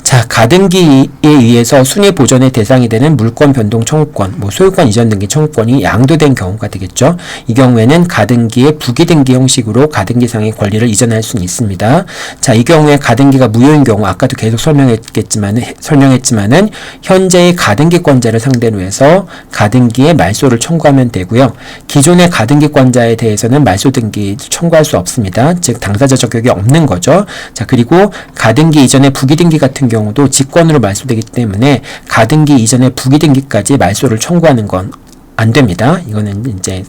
자, 가등기에 의해서 순위 보존의 대상이 되는 물권 변동 청구권, 소유권 이전 등기 청구권이 양도된 경우가 되겠죠. 이 경우에는 가등기의 부기등기 형식으로 가등기상의 권리를 이전할 수는 있습니다. 자, 이 경우에 가등기가 무효인 경우, 아까도 계속 설명했지만은 현재의 가등기권자를 상대로 해서 가등기의 말소를 청구하면 되고요. 기존의 가등기권자에 대해서는 말소 등기 청구할 수 없습니다. 즉 당사자 자격이 없는 거죠. 자, 그리고 가등기 이전의 부기등기 같은 경우도 직권으로 말소되기 때문에 가등기 이전의 부기등기까지 말소를 청구하는 건 안 됩니다. 이거는 이제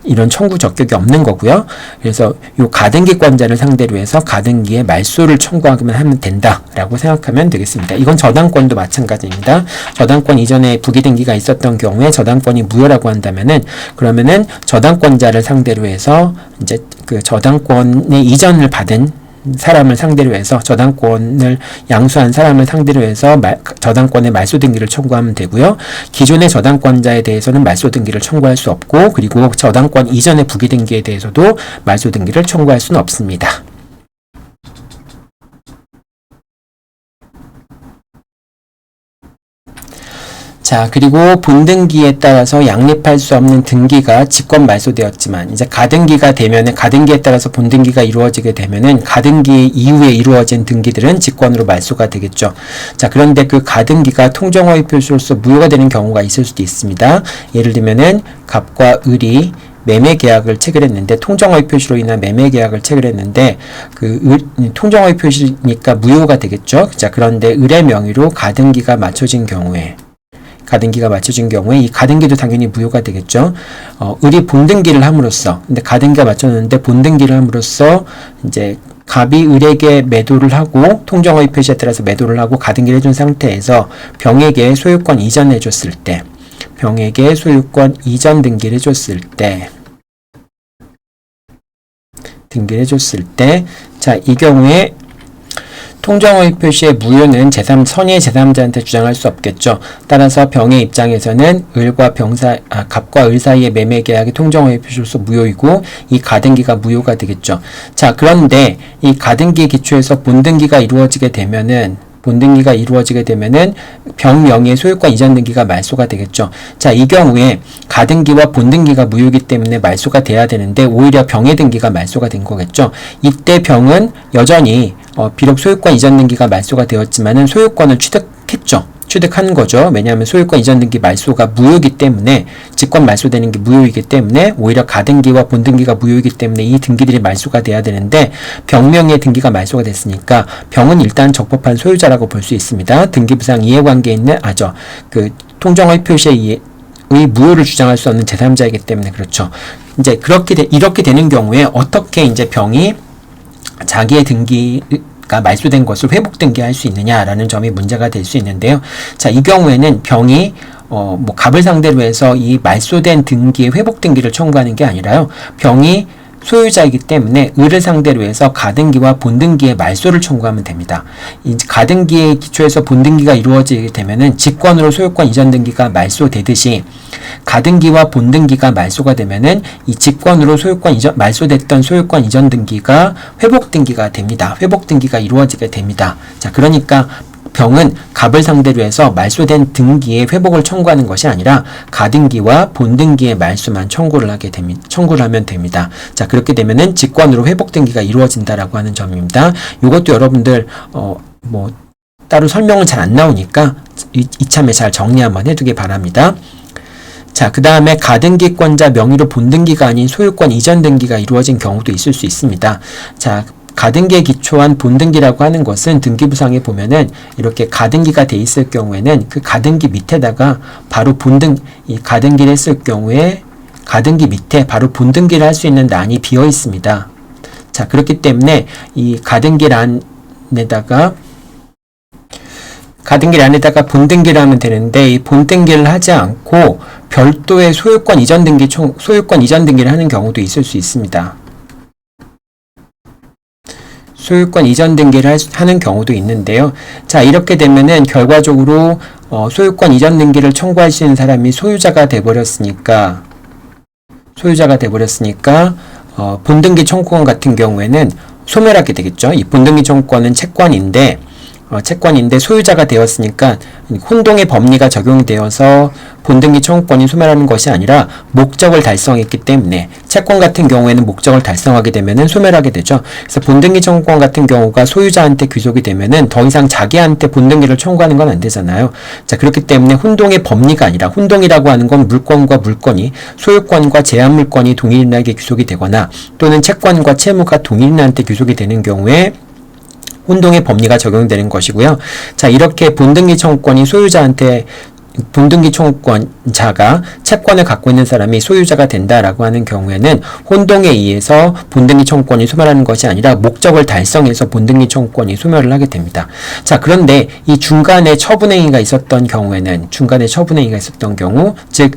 이런 청구 적격이 없는 거고요. 그래서 요 가등기권자를 상대로 해서 가등기에 말소를 청구하기만 하면 된다라고 생각하면 되겠습니다. 이건 저당권도 마찬가지입니다. 저당권 이전에 부기등기가 있었던 경우에 저당권이 무효라고 한다면은 그러면은 저당권자를 상대로 해서 이제 그 저당권의 이전을 받은 사람을 상대로 해서 저당권을 양수한 사람을 상대로 해서 저당권의 말소 등기를 청구하면 되고요. 기존의 저당권자에 대해서는 말소 등기를 청구할 수 없고 그리고 저당권 이전의 부기 등기에 대해서도 말소 등기를 청구할 수는 없습니다. 자, 그리고 본등기에 따라서 양립할 수 없는 등기가 직권 말소되었지만 이제 가등기가 되면은 가등기에 따라서 본등기가 이루어지게 되면은 가등기 이후에 이루어진 등기들은 직권으로 말소가 되겠죠. 자, 그런데 그 가등기가 통정허위 표시로서 무효가 되는 경우가 있을 수도 있습니다. 예를 들면은 갑과 을이 매매 계약을 체결했는데 통정허위 표시로 인한 매매 계약을 체결했는데 통정허위 표시니까 무효가 되겠죠. 자, 그런데 을의 명의로 가등기가 맞춰진 경우에 이 가등기도 당연히 무효가 되겠죠. 을이 본등기를 함으로써, 근데 가등기가 맞췄는데 본등기를 함으로써 이제 갑이 을에게 매도를 하고 통정허위 표시에 따라서 매도를 하고 가등기를 해준 상태에서 병에게 소유권 이전해 줬을 때, 병에게 소유권 이전 등기를 해줬을 때, 자, 이 경우에 통정허위 표시의 무효는 선의 제3자한테 주장할 수 없겠죠. 따라서 병의 입장에서는 갑과 을 사이의 매매 계약이 통정허위 표시로서 무효이고 이 가등기가 무효가 되겠죠. 자, 그런데 이 가등기에 기초해서 본등기가 이루어지게 되면은 병 명의의 소유권 이전 등기가 말소가 되겠죠. 자, 이 경우에 가등기와 본등기가 무효이기 때문에 말소가 돼야 되는데 오히려 병의 등기가 말소가 된 거겠죠. 이때 병은 여전히 비록 소유권 이전 등기가 말소가 되었지만은 소유권을 취득한 거죠. 왜냐하면 소유권 이전 등기 말소가 무효이기 때문에 직권 말소되는 게 무효이기 때문에 오히려 가등기와 본등기가 무효이기 때문에 이 등기들이 말소가 돼야 되는데 병명의 등기가 말소가 됐으니까 병은 일단 적법한 소유자라고 볼 수 있습니다. 등기부상 이해관계에 있는 통정허위 표시의 무효를 주장할 수 없는 제3자이기 때문에 그렇죠. 이제 이렇게 되는 경우에 어떻게 이제 병이 자기의 등기가 말소된 것을 회복 등기할 수 있느냐라는 점이 문제가 될 수 있는데요. 자, 이 경우에는 병이 갑을 상대로 해서 이 말소된 등기의 회복 등기를 청구하는 게 아니라요. 병이 소유자이기 때문에 을을 상대로 해서 가등기와 본등기의 말소를 청구하면 됩니다. 이 가등기에 기초해서 본등기가 이루어지게 되면은 직권으로 소유권 이전 등기가 말소되듯이 가등기와 본등기가 말소가 되면은 이 직권으로 말소됐던 소유권 이전 등기가 회복 등기가 됩니다. 회복 등기가 이루어지게 됩니다. 자, 그러니까 병은 갑을 상대로 해서 말소된 등기의 회복을 청구하는 것이 아니라 가등기와 본등기의 말소만 청구를 하면 됩니다. 자, 그렇게 되면은 직권으로 회복 등기가 이루어진다라고 하는 점입니다. 이것도 여러분들 따로 설명은 잘 안 나오니까 이참에 잘 정리 한번 해두기 바랍니다. 자, 그 다음에 가등기권자 명의로 본등기가 아닌 소유권 이전 등기가 이루어진 경우도 있을 수 있습니다. 자, 가등기에 기초한 본등기라고 하는 것은 등기부상에 보면은 이렇게 가등기가 돼 있을 경우에는 그 가등기 밑에다가 바로 이 가등기를 했을 경우에 가등기 밑에 바로 본등기를 할 수 있는 란이 비어 있습니다. 자, 그렇기 때문에 이 가등기란에다가 본등기를 하면 되는데 이 본등기를 하지 않고 별도의 소유권 이전 등기를 하는 경우도 있을 수 있습니다. 소유권 이전 등기를 하는 경우도 있는데요. 자, 이렇게 되면은 결과적으로 소유권 이전 등기를 청구할 수 있는 사람이 소유자가 돼버렸으니까 본등기 청구권 같은 경우에는 소멸하게 되겠죠. 이 본등기 청구권은 채권인데 소유자가 되었으니까 혼동의 법리가 적용되어서 본등기 청구권이 소멸하는 것이 아니라 목적을 달성했기 때문에 채권 같은 경우에는 목적을 달성하게 되면은 소멸하게 되죠. 그래서 본등기 청구권 같은 경우가 소유자한테 귀속이 되면은 더 이상 자기한테 본등기를 청구하는 건 안 되잖아요. 자, 그렇기 때문에 혼동의 법리가 아니라 혼동이라고 하는 건 물권과 물건이 소유권과 제한물권이 동일인에게 귀속이 되거나 또는 채권과 채무가 동일인한테 귀속이 되는 경우에 혼동의 법리가 적용되는 것이고요. 자, 이렇게 본등기 청구권이 본등기 청구권자가 채권을 갖고 있는 사람이 소유자가 된다라고 하는 경우에는 혼동에 의해서 본등기 청구권이 소멸하는 것이 아니라 목적을 달성해서 본등기 청구권이 소멸을 하게 됩니다. 자, 그런데 이 중간에 처분행위가 있었던 경우에는 즉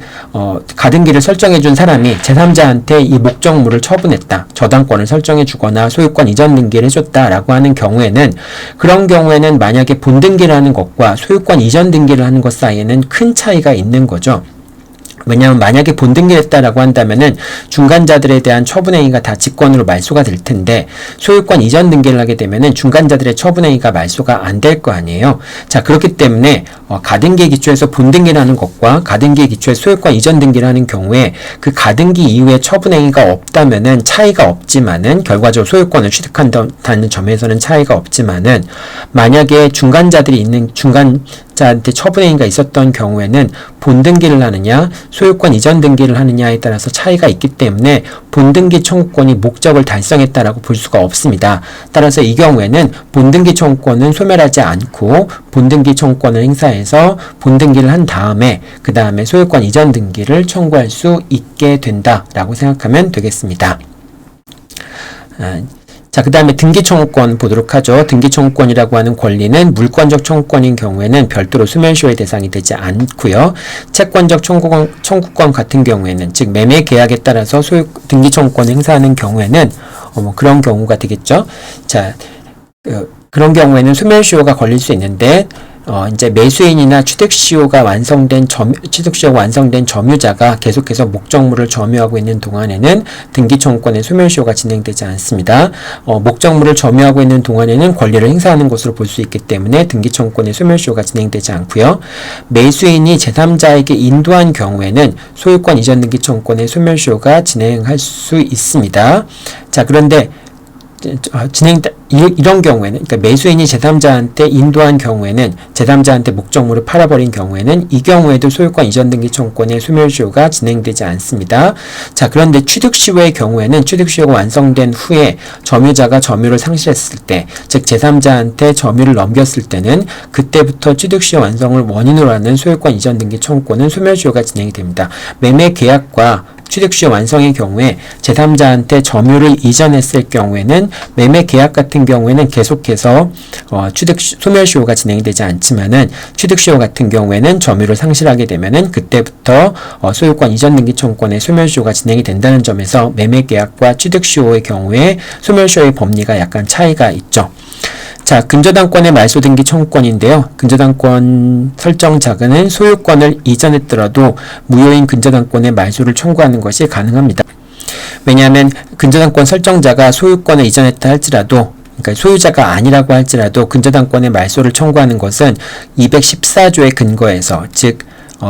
가등기를 설정해 준 사람이 제3자한테 이 목적물을 처분했다. 저당권을 설정해 주거나 소유권 이전 등기를 해줬다라고 하는 경우에는 그런 경우에는 만약에 본등기를 하는 것과 소유권 이전 등기를 하는 것 사이에는 큰 차이가 있는 거죠. 왜냐하면 만약에 본등기를 했다라고 한다면은 중간자들에 대한 처분행위가 다 직권으로 말소가 될 텐데 소유권 이전 등기를 하게 되면은 중간자들의 처분행위가 말소가 안 될 거 아니에요. 자, 그렇기 때문에 가등기에 기초해서 본등기를 하는 것과 가등기에 기초해서 소유권 이전 등기를 하는 경우에 그 가등기 이후에 처분행위가 없다면은 차이가 없지만은 결과적으로 소유권을 취득한다는 점에서는 차이가 없지만은 만약에 중간자들이 있는 자한테 처분행위가 있었던 경우에는 본등기를 하느냐 소유권 이전 등기를 하느냐에 따라서 차이가 있기 때문에 본등기 청구권이 목적을 달성했다라고 볼 수가 없습니다. 따라서 이 경우에는 본등기 청구권은 소멸하지 않고 본등기 청구권을 행사해서 본등기를 한 다음에 그 다음에 소유권 이전 등기를 청구할 수 있게 된다라고 생각하면 되겠습니다. 자, 그 다음에 등기청구권 보도록 하죠. 등기청구권이라고 하는 권리는 물권적 청구권인 경우에는 별도로 소멸시효의 대상이 되지 않고요. 채권적 청구권 같은 경우에는 즉 매매 계약에 따라서 등기청구권을 행사하는 경우에는 그런 경우가 되겠죠. 자, 그런 경우에는 소멸시효가 걸릴 수 있는데 이제 매수인이나 취득시효가 완성된 점유자가 계속해서 목적물을 점유하고 있는 동안에는 등기청구권의 소멸시효가 진행되지 않습니다. 목적물을 점유하고 있는 동안에는 권리를 행사하는 것으로 볼 수 있기 때문에 등기청구권의 소멸시효가 진행되지 않고요. 매수인이 제3자에게 인도한 경우에는 소유권 이전 등기청구권의 소멸시효가 진행할 수 있습니다. 자, 그런데 이런 경우에는, 그러니까 매수인이 제3자한테 인도한 경우에는, 제3자한테 목적물을 팔아버린 경우에는 이 경우에도 소유권 이전 등기 청구권의 소멸시효가 진행되지 않습니다. 자, 그런데 취득시효의 경우에는 취득시효가 완성된 후에 점유자가 점유를 상실했을 때, 즉 제3자한테 점유를 넘겼을 때는 그때부터 취득시효 완성을 원인으로 하는 소유권 이전 등기 청구권은 소멸시효가 진행이 됩니다. 매매 계약과 취득시효 완성의 경우에 제3자한테 점유를 이전했을 경우에는 매매 계약 같은 경우에는 계속해서 소멸시효가 진행되지 않지만은 취득시효 같은 경우에는 점유를 상실하게 되면은 그때부터 소유권 이전 등기 청구권의 소멸시효가 진행이 된다는 점에서 매매 계약과 취득시효의 경우에 소멸시효의 법리가 약간 차이가 있죠. 자, 근저당권의 말소 등기 청구권인데요. 근저당권 설정자는 소유권을 이전했더라도 무효인 근저당권의 말소를 청구하는 것이 가능합니다. 왜냐하면 근저당권 설정자가 소유권을 이전했다 할지라도, 그러니까 소유자가 아니라고 할지라도 근저당권의 말소를 청구하는 것은 214조의 근거에서, 즉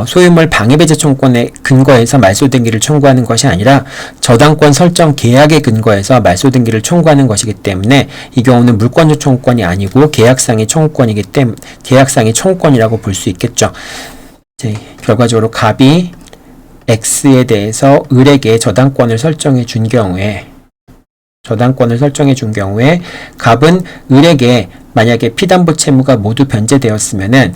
소유물 방해배제 청구권에 근거해서 말소 등기를 청구하는 것이 아니라 저당권 설정 계약의 근거해서 말소 등기를 청구하는 것이기 때문에 이 경우는 물권적 청구권이 아니고 계약상의 청구권이기 때문에 계약상의 청구권이라고 볼 수 있겠죠. 결과적으로 갑이 X에 대해서 을에게 저당권을 설정해 준 경우에 갑은 을에게 만약에 피담보 채무가 모두 변제되었으면은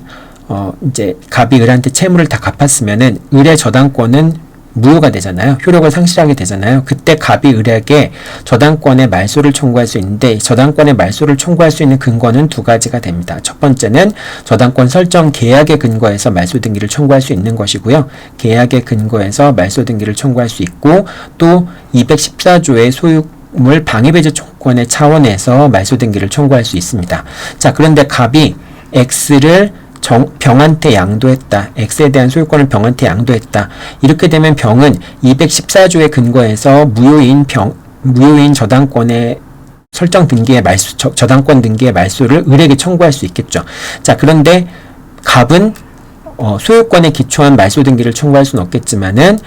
이제 갑이 을한테 채무를 다 갚았으면은 을의 저당권은 무효가 되잖아요. 효력을 상실하게 되잖아요. 그때 갑이 을에게 저당권의 말소를 청구할 수 있는데 저당권의 말소를 청구할 수 있는 근거는 두 가지가 됩니다. 첫 번째는 저당권 설정 계약의 근거에서 말소 등기를 청구할 수 있는 것이고요. 계약의 근거에서 말소 등기를 청구할 수 있고 또 214조의 소유물 방해배제 청구권의 차원에서 말소 등기를 청구할 수 있습니다. 자, 그런데 갑이 X를 병한테 양도했다. X에 대한 소유권을 병한테 양도했다. 이렇게 되면 병은 214조의 근거에서 무효인 저당권의 설정 등기의 저당권 등기의 말소를 을에게 청구할 수 있겠죠. 자, 그런데 갑은 소유권에 기초한 말소 등기를 청구할 수는 없겠지만은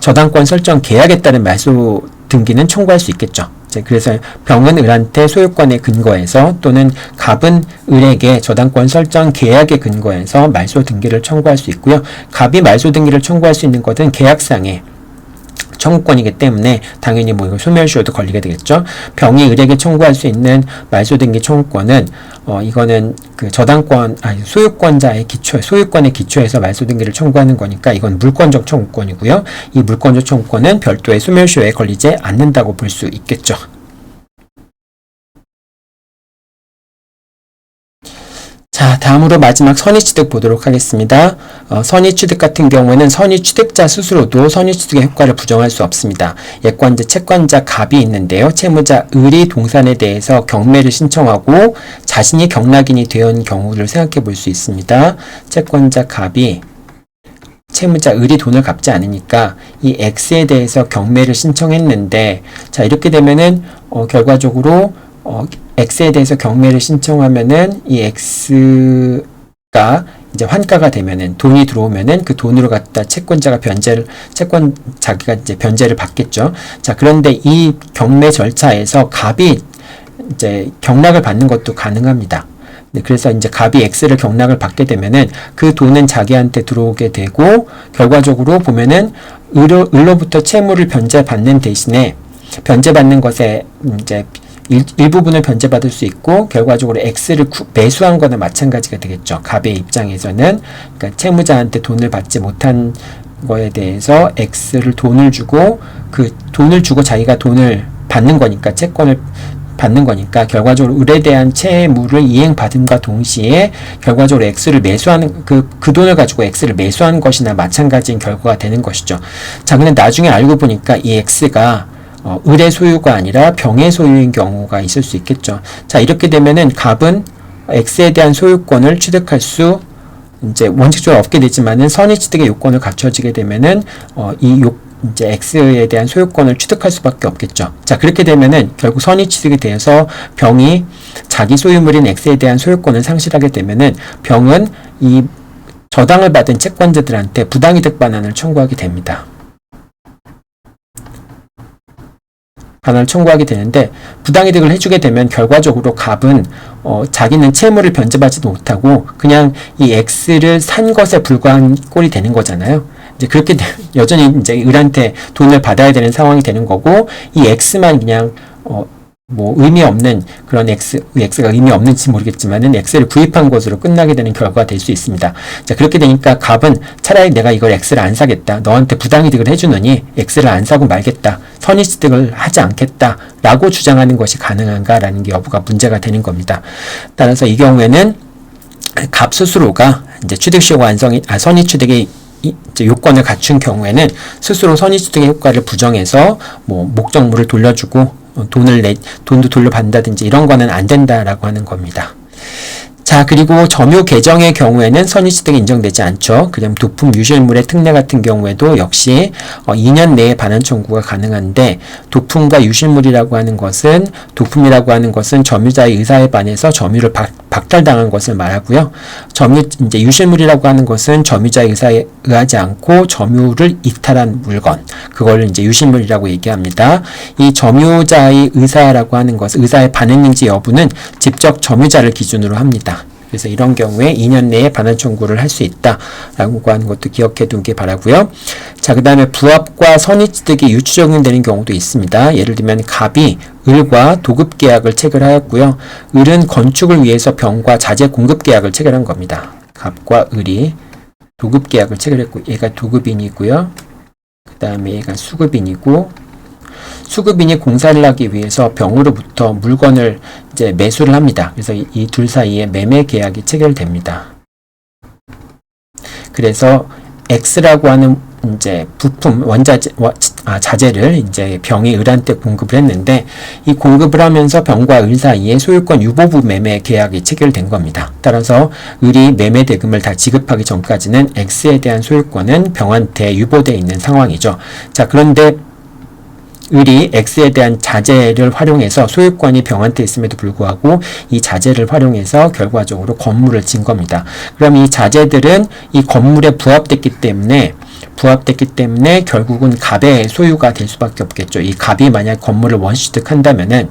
저당권 설정 계약에 따른 말소 등기는 청구할 수 있겠죠. 그래서 병은 을한테 소유권의 근거에서 또는 갑은 을에게 저당권 설정 계약의 근거에서 말소 등기를 청구할 수 있고요. 갑이 말소 등기를 청구할 수 있는 것은 계약상의 청구권이기 때문에 당연히 뭐 이거 소멸시효도 걸리게 되겠죠. 병이 을에게 청구할 수 있는 말소등기 청구권은 이거는 그 저당권 소유권자의 소유권의 기초에서 말소등기를 청구하는 거니까 이건 물권적 청구권이고요. 이 물권적 청구권은 별도의 소멸시효에 걸리지 않는다고 볼 수 있겠죠. 자, 다음으로 마지막 선의취득 보도록 하겠습니다. 선의취득 같은 경우에는 선의취득자 스스로도 선의취득의 효과를 부정할 수 없습니다. 예권자, 채권자 갑이 있는데요. 채무자 을이 동산에 대해서 경매를 신청하고 자신이 경락인이 된 경우를 생각해 볼 수 있습니다. 채권자 갑이 채무자 을이 돈을 갚지 않으니까 이 X에 대해서 경매를 신청했는데, 자, 이렇게 되면은 결과적으로 X에 대해서 경매를 신청하면은 이 X가 이제 환가가 되면은 돈이 들어오면은 그 돈으로 갖다 자기가 이제 변제를 받겠죠. 자, 그런데 이 경매 절차에서 갑이 이제 경락을 받는 것도 가능합니다. 네, 그래서 이제 갑이 X를 경락을 받게 되면은 그 돈은 자기한테 들어오게 되고, 결과적으로 보면은 을로부터 채무를 변제받는 대신에 변제받는 것에 이제 일부분을 변제받을 수 있고, 결과적으로 X를 매수한 거나 마찬가지가 되겠죠. 갑의 입장에서는, 그러니까 채무자한테 돈을 받지 못한 거에 대해서 X를 돈을 주고, 그 돈을 주고 자기가 돈을 받는 거니까, 채권을 받는 거니까, 결과적으로 을에 대한 채무를 이행받음과 동시에 결과적으로 X를 매수하는 그 돈을 가지고 X를 매수하는 것이나 마찬가지인 결과가 되는 것이죠. 자, 근데 나중에 알고 보니까 이 X가 을의 소유가 아니라 병의 소유인 경우가 있을 수 있겠죠. 자, 이렇게 되면은 갑은 X에 대한 소유권을 취득할 수 이제 원칙적으로 없게 되지만은 선의취득의 요건을 갖춰지게 되면은 이제 X에 대한 소유권을 취득할 수밖에 없겠죠. 자, 그렇게 되면은 결국 선의취득이 되어서 병이 자기 소유물인 X에 대한 소유권을 상실하게 되면은 병은 이 저당을 받은 채권자들한테 부당이득 반환을 청구하게 됩니다. 반환을 청구하게 되는데, 부당이득을 해주게 되면 결과적으로 갑은 자기는 채무를 변제받지도 못하고 그냥 이 X를 산 것에 불과한 꼴이 되는 거잖아요. 이제 그렇게 여전히 이제 을한테 돈을 받아야 되는 상황이 되는 거고, 이 X만 그냥 뭐 의미 없는 그런 X가 의미 없는지 모르겠지만은 X를 구입한 것으로 끝나게 되는 결과가 될 수 있습니다. 자, 그렇게 되니까 갑은 차라리 내가 이걸 X를 안 사겠다, 너한테 부당이득을 해주느니 X를 안 사고 말겠다, 선의취득을 하지 않겠다 라고 주장하는 것이 가능한가 라는 게 여부가 문제가 되는 겁니다. 따라서 이 경우에는 갑 스스로가 이제 취득시효가 선의취득의 요건을 갖춘 경우에는 스스로 선의취득의 효과를 부정해서 뭐 목적물을 돌려주고 돈도 돌려받는다든지 이런 거는 안 된다라고 하는 겁니다. 자, 그리고 점유 계정의 경우에는 선의취득이 인정되지 않죠. 그다음 도품 유실물의 특례 같은 경우에도 역시 2년 내에 반환 청구가 가능한데, 도품과 유실물이라고 하는 것은, 도품이라고 하는 것은 점유자의 의사에 반해서 점유를 박탈당한 것을 말하고요. 이제 유실물이라고 하는 것은 점유자의 의사에 의하지 않고 점유를 이탈한 물건, 그걸 이제 유실물이라고 얘기합니다. 이 점유자의 의사라고 하는 것은, 의사에 반했는지 여부는 직접 점유자를 기준으로 합니다. 그래서 이런 경우에 2년 내에 반환 청구를 할 수 있다라고 하는 것도 기억해 두기 바라고요. 자, 그 다음에 부합과 선의취득이 유추 적용되는 경우도 있습니다. 예를 들면 갑이 을과 도급 계약을 체결하였고요. 을은 건축을 위해서 병과 자재 공급 계약을 체결한 겁니다. 갑과 을이 도급 계약을 체결했고, 얘가 도급인이고요. 그 다음에 얘가 수급인이고, 수급인이 공사를 하기 위해서 병으로부터 물건을 이제 매수를 합니다. 그래서 이 둘 사이에 매매 계약이 체결됩니다. 그래서 X라고 하는 이제 부품, 자재를 이제 병이 을한테 공급을 했는데, 이 공급을 하면서 병과 을 사이에 소유권 유보부 매매 계약이 체결된 겁니다. 따라서 을이 매매 대금을 다 지급하기 전까지는 X에 대한 소유권은 병한테 유보되어 있는 상황이죠. 자, 그런데 을이 X에 대한 자재를 활용해서, 소유권이 병한테 있음에도 불구하고 이 자재를 활용해서 결과적으로 건물을 진 겁니다. 그럼 이 자재들은 이 건물에 부합됐기 때문에 결국은 갑의 소유가 될 수밖에 없겠죠. 이 갑이 만약 건물을 원취득한다면은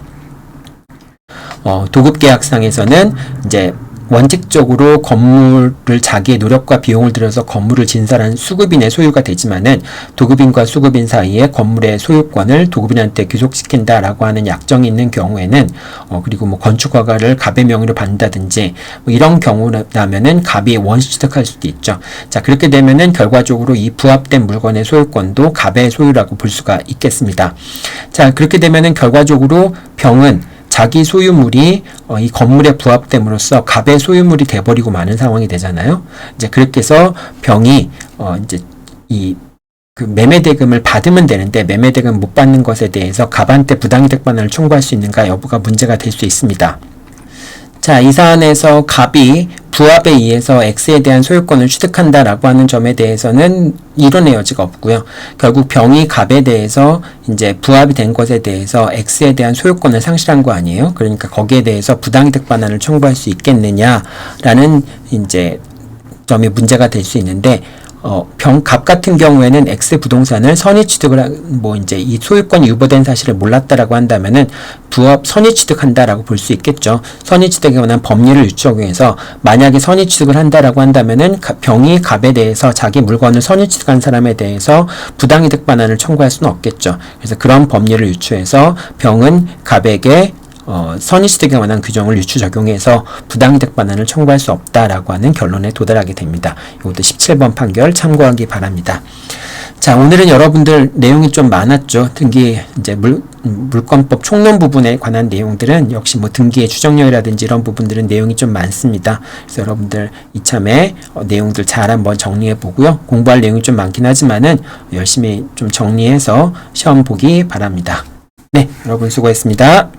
도급계약상에서는 이제 원칙적으로 건물을 자기의 노력과 비용을 들여서 건물을 진설한 수급인의 소유가 되지만은 도급인과 수급인 사이에 건물의 소유권을 도급인한테 귀속시킨다라고 하는 약정이 있는 경우에는 그리고 뭐 건축 허가를 갑의 명의로 받는다든지 뭐 이런 경우라면은 갑이 원시 취득할 수도 있죠. 자, 그렇게 되면은 결과적으로 이 부합된 물건의 소유권도 갑의 소유라고 볼 수가 있겠습니다. 자, 그렇게 되면은 결과적으로 병은 자기 소유물이 이 건물에 부합됨으로써 갑의 소유물이 돼버리고 마는 상황이 되잖아요. 이제 그렇게 해서 병이 이제 이 그 매매대금을 받으면 되는데 매매대금 못 받는 것에 대해서 갑한테 부당이득 반환을 청구할 수 있는가 여부가 문제가 될 수 있습니다. 자, 이 사안에서 갑이 부합에 의해서 X에 대한 소유권을 취득한다라고 하는 점에 대해서는 이론의 여지가 없고요. 결국 병이 갑에 대해서 이제 부합이 된 것에 대해서 X에 대한 소유권을 상실한 거 아니에요? 그러니까 거기에 대해서 부당이득 반환을 청구할 수 있겠느냐라는 이제 점이 문제가 될 수 있는데 갑 같은 경우에는 X 부동산을 선의 취득을 뭐 이제 이 소유권이 유보된 사실을 몰랐다라고 한다면은 부합 선의 취득한다라고 볼 수 있겠죠. 선의 취득에 관한 법률을 적용해서 만약에 선의 취득을 한다라고 한다면은 병이 갑에 대해서 자기 물건을 선의 취득한 사람에 대해서 부당이득 반환을 청구할 수는 없겠죠. 그래서 그런 법률을 유추해서 병은 갑에게 선의취득에 관한 규정을 유추 적용해서 부당이득 반환을 청구할 수 없다라고 하는 결론에 도달하게 됩니다. 이것도 17번 판결 참고하기 바랍니다. 자, 오늘은 여러분들 내용이 좀 많았죠. 등기 이제 물권법 총론 부분에 관한 내용들은 역시 뭐 등기의 추정력이라든지 이런 부분들은 내용이 좀 많습니다. 그래서 여러분들 이참에 내용들 잘 한번 정리해 보고요. 공부할 내용이 좀 많긴 하지만은 열심히 좀 정리해서 시험 보기 바랍니다. 네, 여러분 수고했습니다.